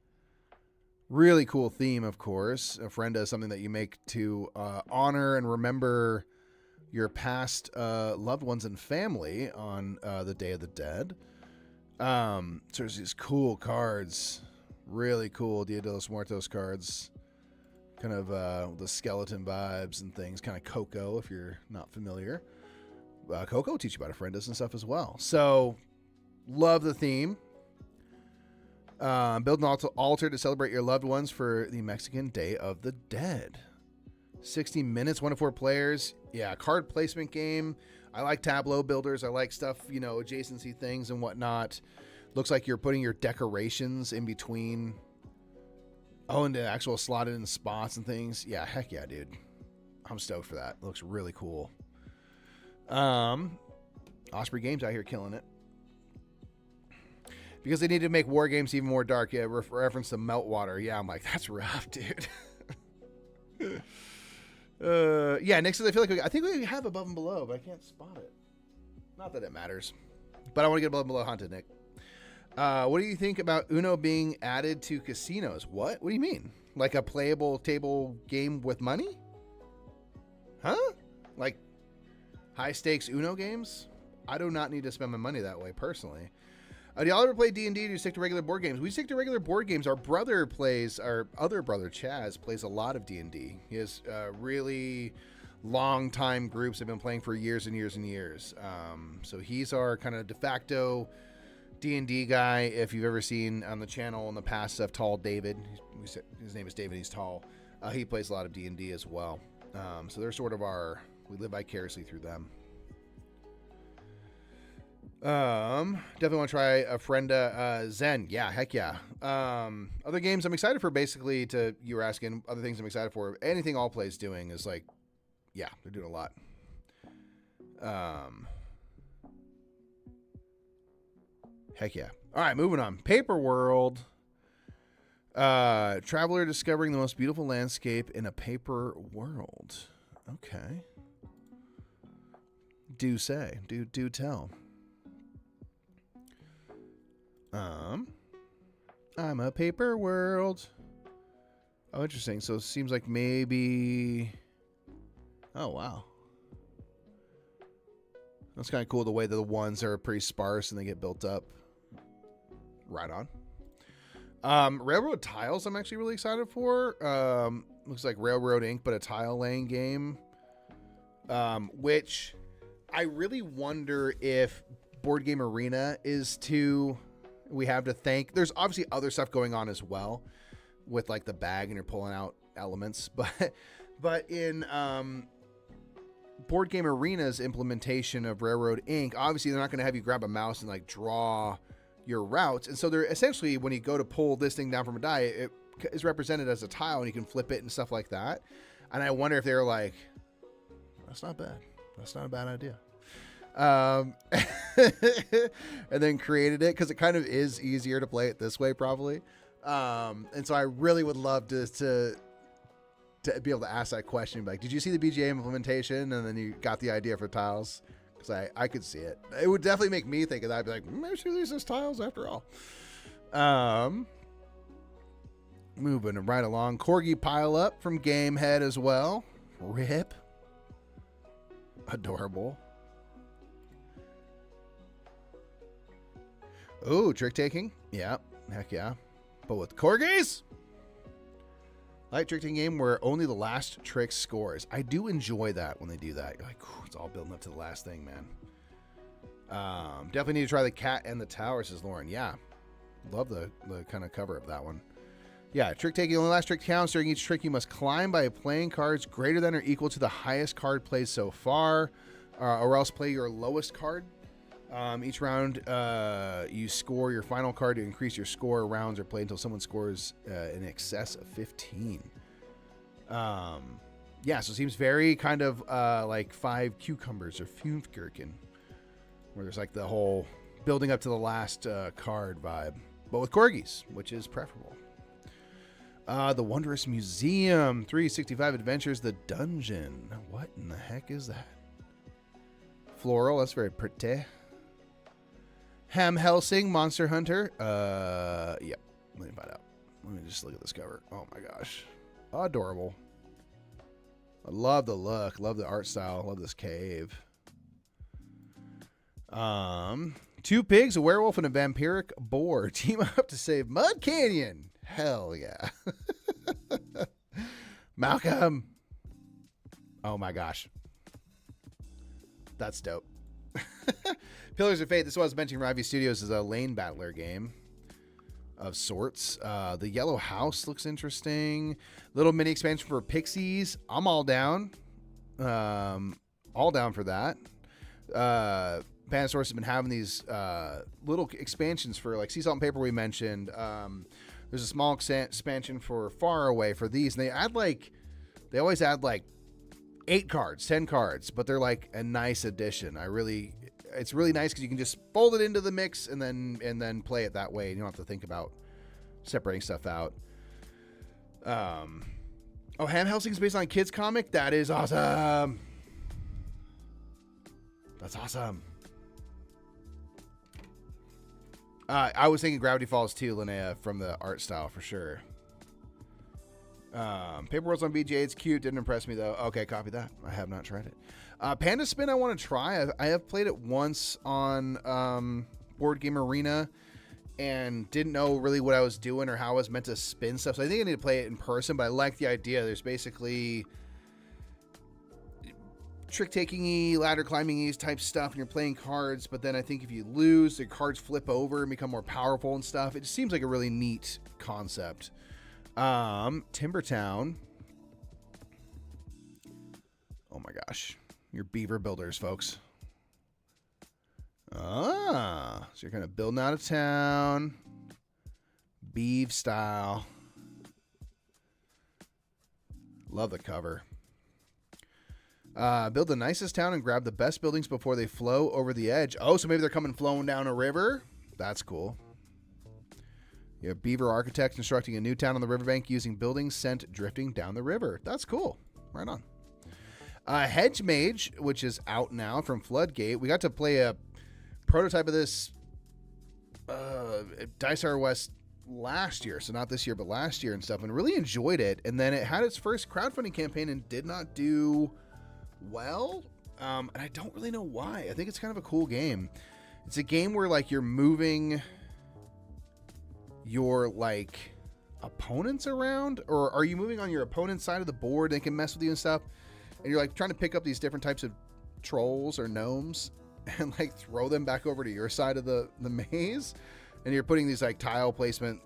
[SPEAKER 1] Really cool theme, of course. Ofrenda is something that you make to honor and remember your past loved ones and family on the Day of the Dead. So there's these cool cards. Really cool Dia de los Muertos cards. Kind of the skeleton vibes and things. Kind of Coco, if you're not familiar. Coco will teach you about Ofrendas and stuff as well. So... love the theme. Build an altar to celebrate your loved ones for the Mexican Day of the Dead. 60 minutes, 1 to 4 players. Yeah, card placement game. I like tableau builders. I like stuff, you know, adjacency things and whatnot. Looks like you're putting your decorations in between. Oh, and the actual slotted in spots and things. Yeah, heck yeah, dude. I'm stoked for that. It looks really cool. Osprey Games out here killing it. Because they need to make war games even more dark. Yeah, reference to Meltwater. Yeah, I'm like, that's rough, dude. Yeah, Nick says, I think we have Above and Below, but I can't spot it. Not that it matters. But I want to get Above and Below hunted, Nick. What do you think about Uno being added to casinos? What? What do you mean? Like a playable table game with money? Huh? Like high stakes Uno games? I do not need to spend my money that way, personally. Do y'all ever play D&D or do you stick to regular board games? We stick to regular board games. Our other brother, Chaz, plays a lot of D&D. He has really long-time groups have been playing for years and years and years. So he's our kind of de facto D&D guy. If you've ever seen on the channel in the past stuff, Tall David. His name is David. He's tall. He plays a lot of D&D as well. So they're sort of we live vicariously through them. Definitely want to try Ofrenda Zen. Yeah, heck yeah. Other games I'm excited for, basically, you were asking other things I'm excited for. Anything All Play's doing is like, yeah, they're doing a lot. Heck yeah. All right, moving on. Paper World. Traveler discovering the most beautiful landscape in a paper world. Okay. Do say. Do tell. I'm a paper world. Oh, interesting. So it seems like maybe... Oh, wow. That's kind of cool, the way that the ones are pretty sparse and they get built up. Right on. Railroad Tiles I'm actually really excited for. Looks like Railroad Inc., but a tile laying game. Which I really wonder if Board Game Arena is too... We have to thank. There's obviously other stuff going on as well with like the bag and you're pulling out elements, but in Board Game Arena's implementation of Railroad Inc., obviously they're not going to have you grab a mouse and like draw your routes. And so they're essentially, when you go to pull this thing down from a die, it is represented as a tile and you can flip it and stuff like that. And I wonder if they're like, that's not bad. That's not a bad idea. And then created it because it kind of is easier to play it this way probably. And so I really would love to be able to ask that question, like, did you see the BGA implementation and then you got the idea for tiles? Because I could see it. It would definitely make me think of that. I'd be like, maybe she uses tiles after all. Moving right along. Corgi Pile Up from Gamehead as well. Rip. Adorable. Ooh, trick taking. Yeah, heck yeah. But with corgis? I like trick taking game where only the last trick scores. I do enjoy that when they do that. You're like, it's all building up to the last thing, man. Definitely need to try the cat and the tower, says Lauren. Yeah. Love the kind of cover of that one. Yeah, trick taking. Only last trick counts. During each trick, you must climb by playing cards greater than or equal to the highest card played so far, or else play your lowest card. Each round, you score your final card to increase your score. Rounds are played until someone scores in excess of 15. Yeah, so it seems very kind of like 5 cucumbers or Fünfgurken, where there's like the whole building up to the last card vibe, but with corgis, which is preferable. The Wondrous Museum, 365 Adventures, the Dungeon. What in the heck is that? Floral, that's very pretty. Ham Helsing, Monster Hunter. Yep. Let me find out. Let me just look at this cover. Oh my gosh. Adorable. I love the look. Love the art style. Love this cave. 2 pigs, a werewolf, and a vampiric boar team up to save Mud Canyon. Hell yeah. Malcolm. Oh my gosh. That's dope. Pillars of Fate. This was mentioning from Ivy Studios is a lane battler game of sorts. The Yellow House looks interesting. Little mini expansion for Pixies. I'm all down. All down for that. Panasaurus has been having these little expansions for like Sea Salt and Paper we mentioned. There's a small expansion for Far Away for these. And they always add like 8 cards, 10 cards, but they're like a nice addition. It's really nice because you can just fold it into the mix and then play it that way. You don't have to think about separating stuff out. Oh, Ham Helsing is based on a kid's comic? That is awesome. That's awesome. I was thinking Gravity Falls too, Linnea, from the art style for sure. Paper World's on BGA. It's cute. Didn't impress me though. Okay, copy that. I have not tried it. Panda Spin I want to try. I have played it once on Board Game Arena and didn't know really what I was doing or how I was meant to spin stuff. So I think I need to play it in person, but I like the idea. There's basically trick-taking-y, ladder climbing-y type stuff, and you're playing cards, but then I think if you lose, the cards flip over and become more powerful and stuff. It just seems like a really neat concept. Timber Town. Oh my gosh. You're beaver builders, folks. So you're kind of building out of town. Beeve style. Love the cover. Build the nicest town and grab the best buildings before they flow over the edge. Oh, so maybe they're coming flowing down a river? That's cool. You have Beaver Architect constructing a new town on the riverbank using buildings sent drifting down the river. That's cool. Right on. Hedge Mage, which is out now from Floodgate. We got to play a prototype of this at Dice Tower West last year. So not this year, but last year and stuff. And really enjoyed it. And then it had its first crowdfunding campaign and did not do well. And I don't really know why. I think it's kind of a cool game. It's a game where like you're moving your like opponents around, or are you moving on your opponent's side of the board? They can mess with you and stuff. And you're like trying to pick up these different types of trolls or gnomes and like throw them back over to your side of the maze. And you're putting these like tile placement,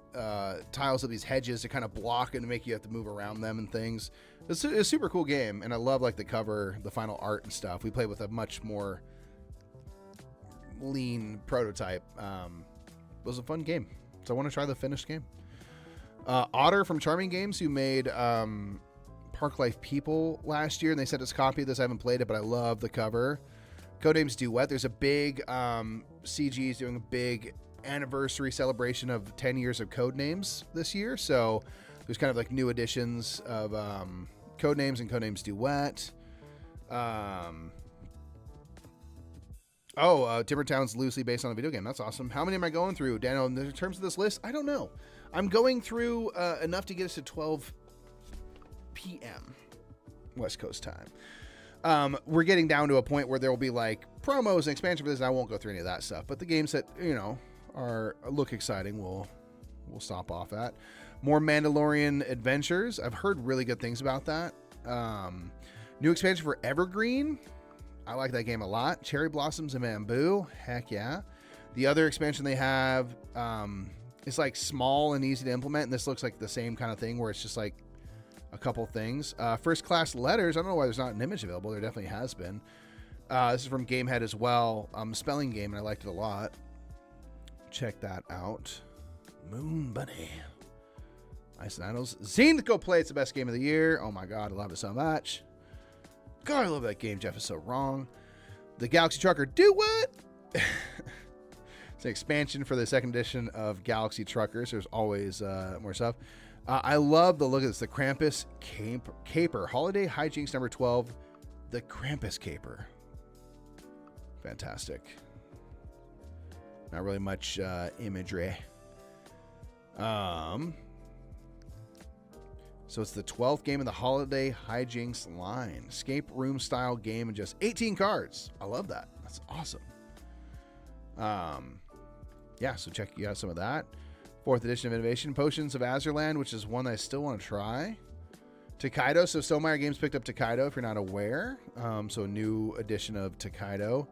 [SPEAKER 1] tiles of these hedges to kind of block and to make you have to move around them and things. It's a super cool game. And I love like the cover, the final art and stuff. We played with a much more lean prototype. It was a fun game. So I want to try the finished game. Otter from Charming Games, who made Park Life People last year, and they sent us a copy of this. I haven't played it, but I love the cover. Codenames Duet. There's a big CG is doing a big anniversary celebration of 10 years of Codenames this year. So there's kind of like new editions of Codenames and Codenames Duet. Timber Town's loosely based on a video game. That's awesome. How many am I going through, Daniel, in terms of this list? I don't know. I'm going through enough to get us to 12 p.m. West Coast time. We're getting down to a point where there will be like promos and expansion for this, and I won't go through any of that stuff. But the games that, look exciting. We'll stop off at. More Mandalorian Adventures. I've heard really good things about that. New expansion for Evergreen. I like that game a lot. Cherry Blossoms and Bamboo. Heck yeah. The other expansion they have is like small and easy to implement. And this looks like the same kind of thing where it's just like a couple things. First Class Letters. I don't know why there's not an image available. There definitely has been. This is from Gamehead as well. Spelling game, and I liked it a lot. Check that out. Moon Bunny. Ice Idols. Zine, go play. It's the best game of the year. Oh my god, I love it so much. God, I love that game. Jeff is so wrong. The Galaxy Trucker. Do what? It's an expansion for the second edition of Galaxy Truckers. There's always more stuff. I love the look of this. The Krampus Caper. Holiday Hijinks number 12. The Krampus Caper. Fantastic. Not really much imagery. So it's the 12th game in the Holiday Hijinks line. Escape room style game and just 18 cards. I love that. That's awesome. Yeah, so check you out some of that. 4th edition of Innovation Potions of Azurland, which is one that I still want to try. Tokaido. So Stonemaier Games picked up Tokaido, if you're not aware. So a new edition of Tokaido.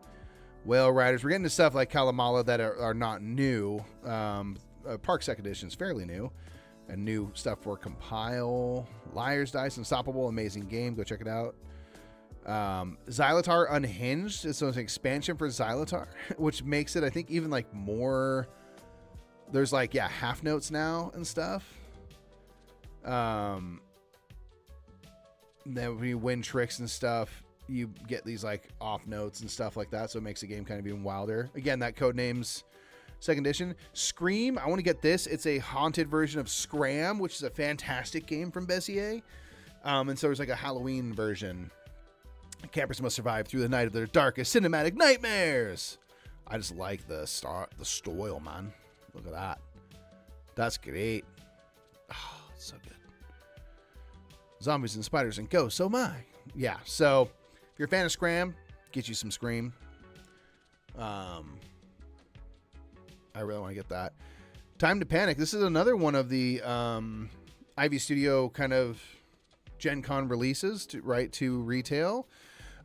[SPEAKER 1] Whale Riders. We're getting to stuff like Kalamala that are not new. Park Second Edition is fairly new. And new stuff for Compile. Liar's Dice, Unstoppable, amazing game. Go check it out. Xylotar Unhinged. So it's an expansion for Xylotar, which makes it, I think, even like more. There's like, yeah, half notes now and stuff. Then when you win tricks and stuff, you get these like off notes and stuff like that. So it makes the game kind of even wilder. Again, that code name's second edition. Scream. I want to get this. It's a haunted version of Scram, which is a fantastic game from Bezier. And so there's like a Halloween version. Campers must survive through the night of their darkest cinematic nightmares. I just like the style, man. Look at that. That's great. Oh, it's so good. Zombies and spiders and ghosts. Oh my. Yeah. So if you're a fan of Scram, get you some Scream. I really want to get that. Time to Panic. This is another one of the Ivy Studio kind of Gen Con releases to retail.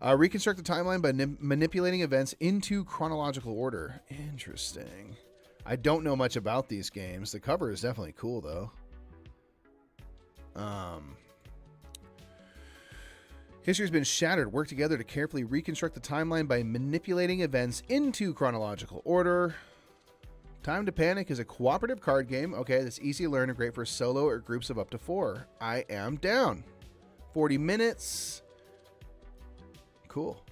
[SPEAKER 1] Reconstruct the timeline by manipulating events into chronological order. Interesting. I don't know much about these games. The cover is definitely cool, though. History has been shattered. Work together to carefully reconstruct the timeline by manipulating events into chronological order. Time to Panic is a cooperative card game. Okay, that's easy to learn and great for solo or groups of up to 4. I am down. 40 minutes. Cool.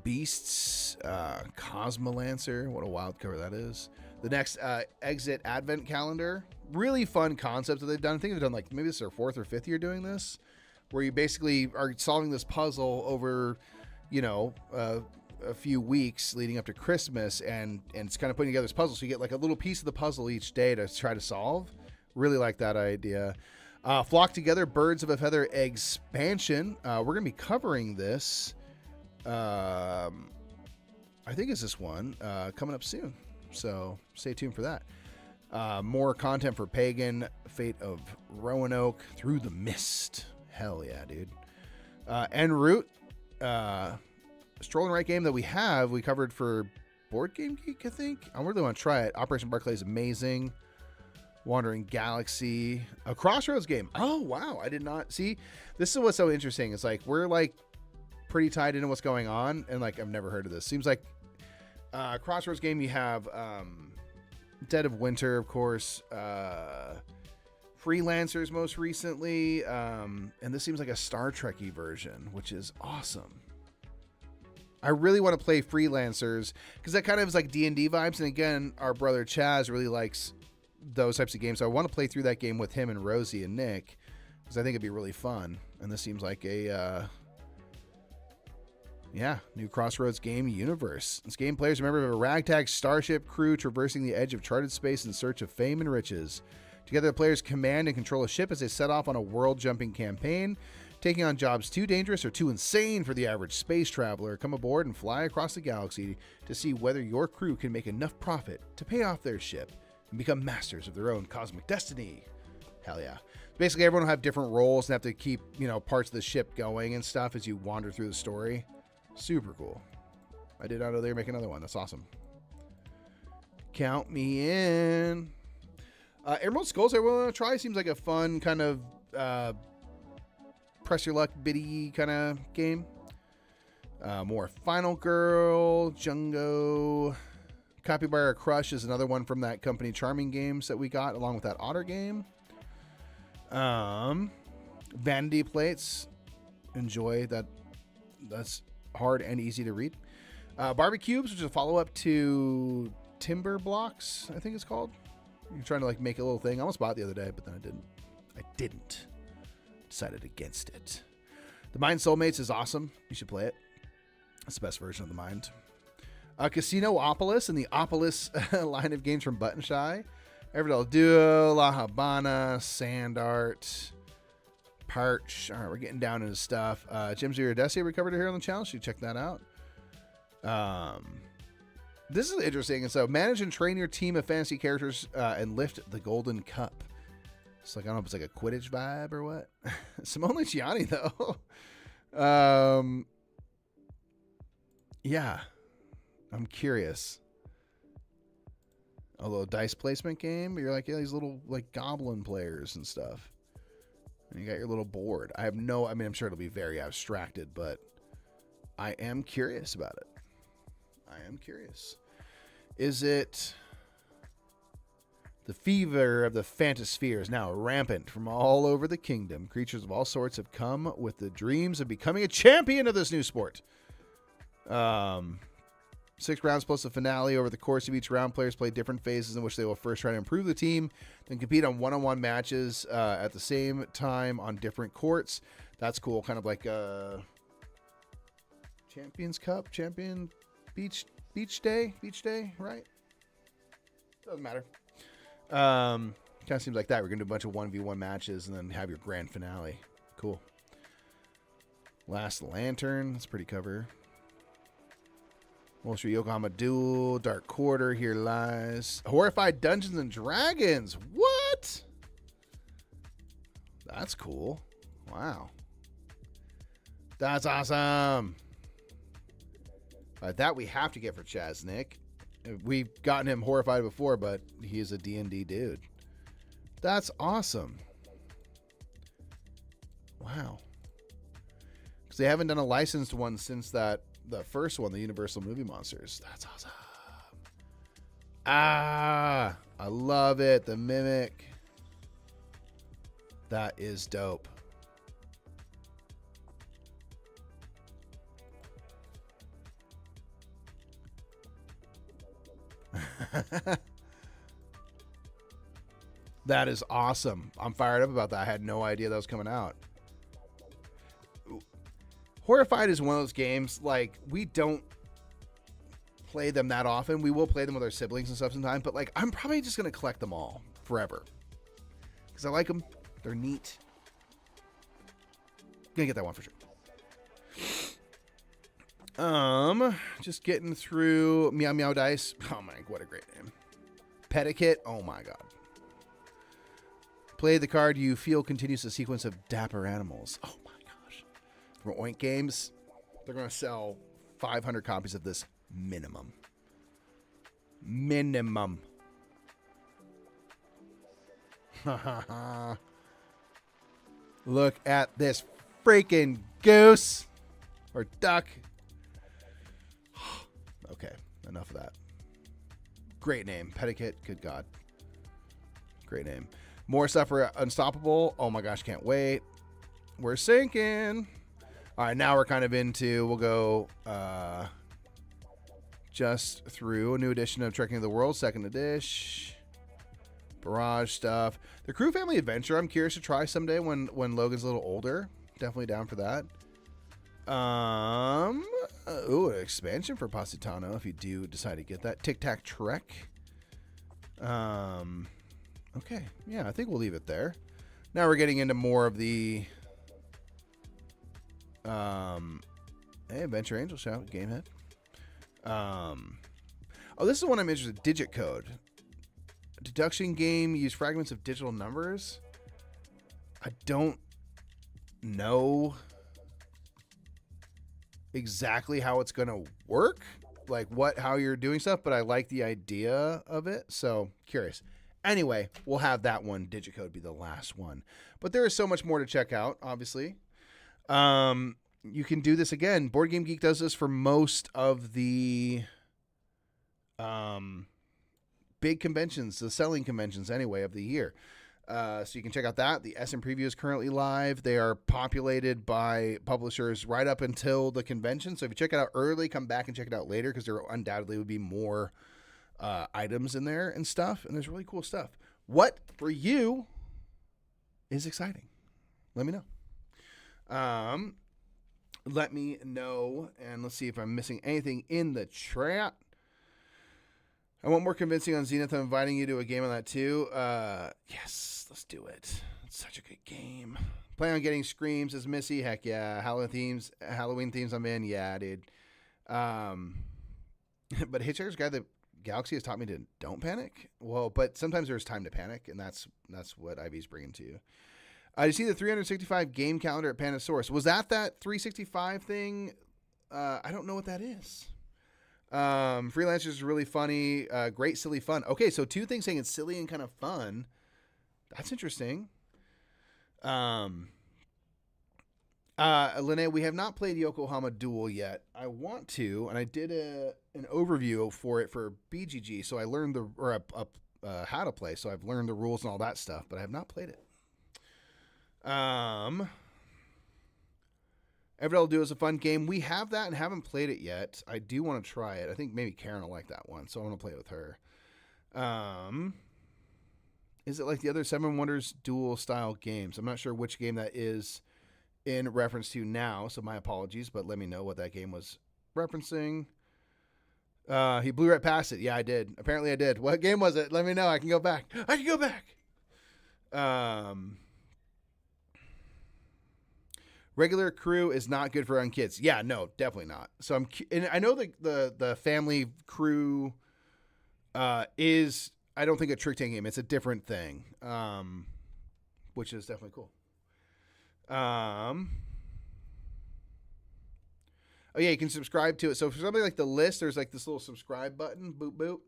[SPEAKER 1] Beasts, Cosmolancer. What a wild cover that is. The next Exit Advent Calendar. Really fun concept that they've done. I think they've done like maybe this is their 4th or 5th year doing this, where you basically are solving this puzzle over, you know, a few weeks leading up to Christmas, and it's kind of putting together this puzzle. So you get like a little piece of the puzzle each day to try to solve. Really like that idea. Flock Together, Birds of a Feather expansion. We're going to be covering this. I think it's this one coming up soon. So stay tuned for that. More content for Pagan, Fate of Roanoke, Through the Mist. Hell yeah, dude. En route. Stroll and Write game that we covered for Board Game Geek, I think. I really want to try it. Operation Barclay is amazing. Wandering Galaxy. A Crossroads game. Oh, wow. I did not see. This is what's so interesting. It's like we're like pretty tied into what's going on, and like I've never heard of this. Seems like Crossroads game, you have Dead of Winter, of course. Freelancers most recently. And this seems like a Star Trek-y version, which is awesome. I really want to play Freelancers because that kind of is like D&D vibes. And again, our brother Chaz really likes those types of games. So I want to play through that game with him and Rosie and Nick because I think it'd be really fun. And this seems like a, new Crossroads game universe. This game players remember of a ragtag starship crew traversing the edge of charted space in search of fame and riches. Together, the players command and control a ship as they set off on a world-jumping campaign. Taking on jobs too dangerous or too insane for the average space traveler, come aboard and fly across the galaxy to see whether your crew can make enough profit to pay off their ship and become masters of their own cosmic destiny. Hell yeah. Basically, everyone will have different roles and have to keep, parts of the ship going and stuff as you wander through the story. Super cool. I did not know they were making another one. That's awesome. Count me in. Emerald Skulls I want to try. Seems like a fun kind of press your luck biddy kind of game. More Final Girl, Jungo. Capybara Crush is another one from that company Charming Games that we got along with that Otter game. Vanity Plates. Enjoy that. That's hard and easy to read. Barbecues, which is a follow-up to Timber Blocks, I think it's called. You're trying to make a little thing. I almost bought it the other day, but then I didn't. Decided against it. The Mind Soulmates is awesome. You should play it. It's the best version of the Mind. Casinopolis and the Opolis line of games from Button Shy. Everdell Duo, La Habana, Sand Art, Parch. All right, we're getting down into stuff. Gems of Eurydice we covered it here on the channel, so you check that out. This is interesting. And so manage and train your team of fantasy characters and lift the Golden Cup. It's I don't know if it's a Quidditch vibe or what. Simone Luciani, though. Yeah. I'm curious. A little dice placement game. You're these little goblin players and stuff. And you got your little board. I'm sure it'll be very abstracted, but I am curious about it. I am curious. Is it the fever of the Phantosphere is now rampant from all over the kingdom? Creatures of all sorts have come with the dreams of becoming a champion of this new sport. 6 rounds plus a finale. Over the course of each round, players play different phases in which they will first try to improve the team, then compete on one-on-one matches at the same time on different courts. That's cool. Kind of like Champions Cup, Champion Beach Day, right? Doesn't matter. Kind of seems like that. We're going to do a bunch of 1v1 matches and then have your grand finale. Cool. Last Lantern. That's a pretty cover. Wall Street Yokohama Duel. Dark Quarter. Here Lies. Horrified Dungeons and Dragons. What? That's cool. Wow. That's awesome. That we have to get for Chaznik. We've gotten him Horrified before, but he's a D&D dude. That's awesome. Wow. Because they haven't done a licensed one since the first one, the Universal Movie Monsters. That's awesome. I love it. The Mimic. That is dope. That is awesome. I'm fired up about that. I had no idea that was coming out. Horrified is one of those games, we don't play them that often. We will play them with our siblings and stuff sometimes, but I'm probably just going to collect them all forever. Because I like them. They're neat. Gonna get that one for sure. Just getting through Meow Meow Dice. Oh my, what a great name. Pedikit. Oh my god. Play the card you feel continues the sequence of dapper animals. Oh my gosh. From Oink Games, they're going to sell 500 copies of this minimum. Minimum. Look at this freaking goose or duck. Okay, enough of that. Great name. Pedikit, good God. Great name. More stuff for Unstoppable. Oh my gosh, can't wait. We're sinking. All right, now we're kind of into, we'll go just through a new edition of Trekking of the World, second edition. Barrage stuff. The Crew Family Adventure, I'm curious to try someday when Logan's a little older. Definitely down for that. Ooh, an expansion for Positano if you do decide to get that. Tic Tac Trek. Okay, yeah, I think we'll leave it there. Now we're getting into more of the Hey, Adventure Angel shout, Gamehead. Oh, this is one I'm interested in. Digit Code. Deduction game, use fragments of digital numbers. I don't know exactly how it's going to work, like how you're doing stuff, but I like the idea of it. So curious. Anyway, we'll have that one, Digit Code, be the last one. But there is so much more to check out, obviously. You can do this again. Board Game Geek does this for most of the big conventions, the selling conventions anyway of the year. So you can check out that. The Essen Preview is currently live. They are populated by publishers right up until the convention. So if you check it out early, come back and check it out later because there undoubtedly would be more items in there and stuff. And there's really cool stuff. What for you is exciting? Let me know. Let me know. And let's see if I'm missing anything in the chat. I want more convincing on Zenith. I'm inviting you to a game on that too. Yes, let's do it. It's such a good game. Plan on getting Screams as Missy. Heck yeah. Halloween themes I'm in. Yeah, dude. But Hitchhiker's Guide to the Galaxy has taught me to don't panic. Well, but sometimes there's time to panic, and that's what Ivy's bringing to you. You see the 365 game calendar at Panasaurus. Was that 365 thing? I don't know what that is. Freelancers is really funny. Great, silly fun. Okay, so two things saying it's silly and kind of fun. That's interesting. Lene, we have not played Yokohama Duel yet. I want to, and I did an overview for it for BGG, so I learned how to play. So I've learned the rules and all that stuff, but I have not played it. Everdell Duo is a fun game. We have that and haven't played it yet. I do want to try it. I think maybe Karen will like that one, so I want to play it with her. Is it like the other Seven Wonders Duel style games? I'm not sure which game that is in reference to now, so my apologies, but let me know what that game was referencing. He blew right past it. Yeah, I did. Apparently I did. What game was it? Let me know. I can go back. Regular crew is not good for young kids. Yeah, no, definitely not. So and I know the family crew is, I don't think, a trick taking game. It's a different thing, which is definitely cool. Oh yeah, you can subscribe to it. So for something like the list, there's like this little subscribe button, boop boop,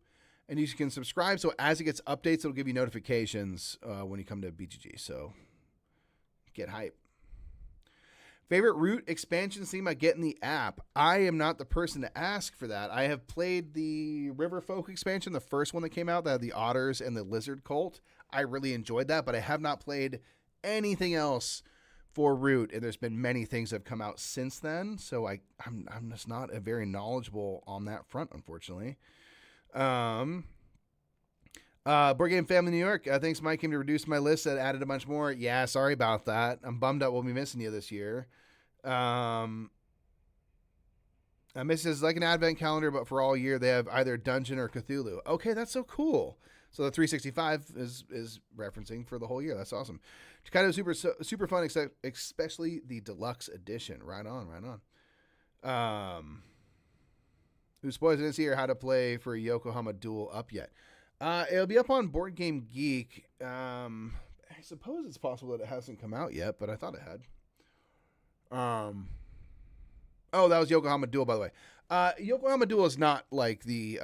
[SPEAKER 1] and you can subscribe. So as it gets updates, it'll give you notifications when you come to BGG. So get hype. Favorite Root expansion theme I get in the app? I am not the person to ask for that. I have played the Riverfolk expansion, the first one that came out, that had the otters and the lizard cult. I really enjoyed that, but I have not played anything else for Root, and there's been many things that have come out since then, so I'm just not a very knowledgeable on that front, unfortunately. Board Game Family New York, thanks Mike came to reduce my list, that added a bunch more. Yeah, sorry about that. I'm bummed out we'll be missing you this year. This is like an advent calendar, but for all year they have either Dungeon or Cthulhu. Okay, that's so cool. So the 365 is referencing for the whole year. That's awesome. Kind of super fun, especially the deluxe edition. Right on. Who spoilers didn't see or how to play for Yokohama Duel up yet? It'll be up on Board Game Geek. I suppose it's possible that it hasn't come out yet, but I thought it had. Oh, that was Yokohama Duel, by the way. Yokohama Duel is not like the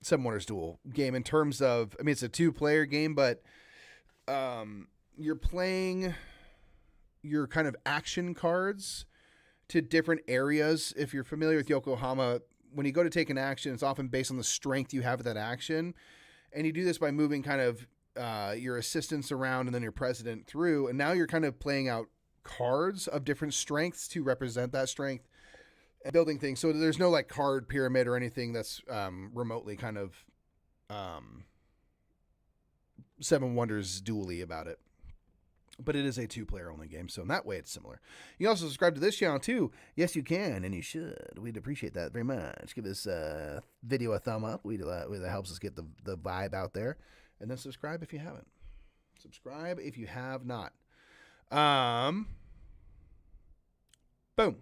[SPEAKER 1] Seven Wonders Duel game in terms of, I mean, it's a 2-player game, but you're playing your kind of action cards to different areas. If you're familiar with Yokohama, when you go to take an action, it's often based on the strength you have at that action. And you do this by moving kind of your assistants around and then your president through. And now you're kind of playing out cards of different strengths to represent that strength and building things. So there's no like card pyramid or anything that's remotely kind of Seven Wonders dually about it. But it is a 2-player only game, so in that way it's similar. You can also subscribe to this channel too. Yes, you can, and you should. We'd appreciate that very much. Give this video a thumb up. That helps us get the vibe out there. And then subscribe if you haven't. Subscribe if you have not. Boom.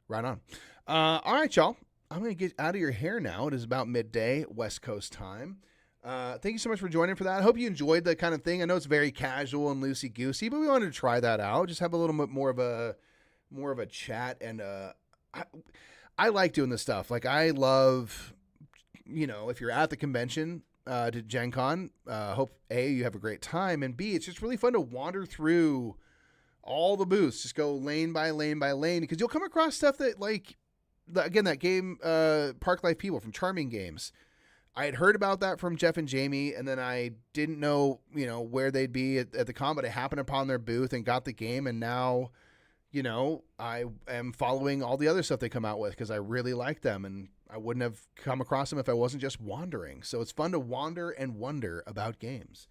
[SPEAKER 1] Right on. All right, y'all. I'm going to get out of your hair now. It is about midday, West Coast time. Thank you so much for joining for that. I hope you enjoyed the kind of thing. I know it's very casual and loosey-goosey, but we wanted to try that out. Just have a little bit more of a chat. And I like doing this stuff. Like, I love, if you're at the convention to Gen Con, hope A, you have a great time, and B, it's just really fun to wander through all the booths. Just go lane by lane by lane, because you'll come across stuff that, like, again, that game, Park Life People from Charming Games. I had heard about that from Jeff and Jamie, and then I didn't know, where they'd be at the con, but I happened upon their booth and got the game, and now, I am following all the other stuff they come out with because I really like them, and I wouldn't have come across them if I wasn't just wandering. So it's fun to wander and wonder about games.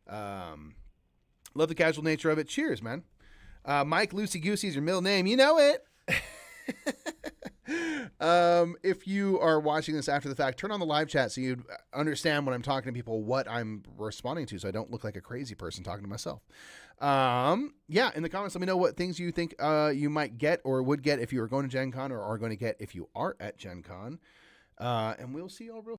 [SPEAKER 1] Love the casual nature of it. Cheers, man. Mike Loosey Goosey is your middle name. You know it. If you are watching this after the fact, turn on the live chat so you understand when I'm talking to people what I'm responding to, so I don't look like a crazy person talking to myself. Yeah, in the comments, let me know what things you think you might get or would get if you were going to Gen Con, or are going to get if you are at Gen Con. And we'll see y'all real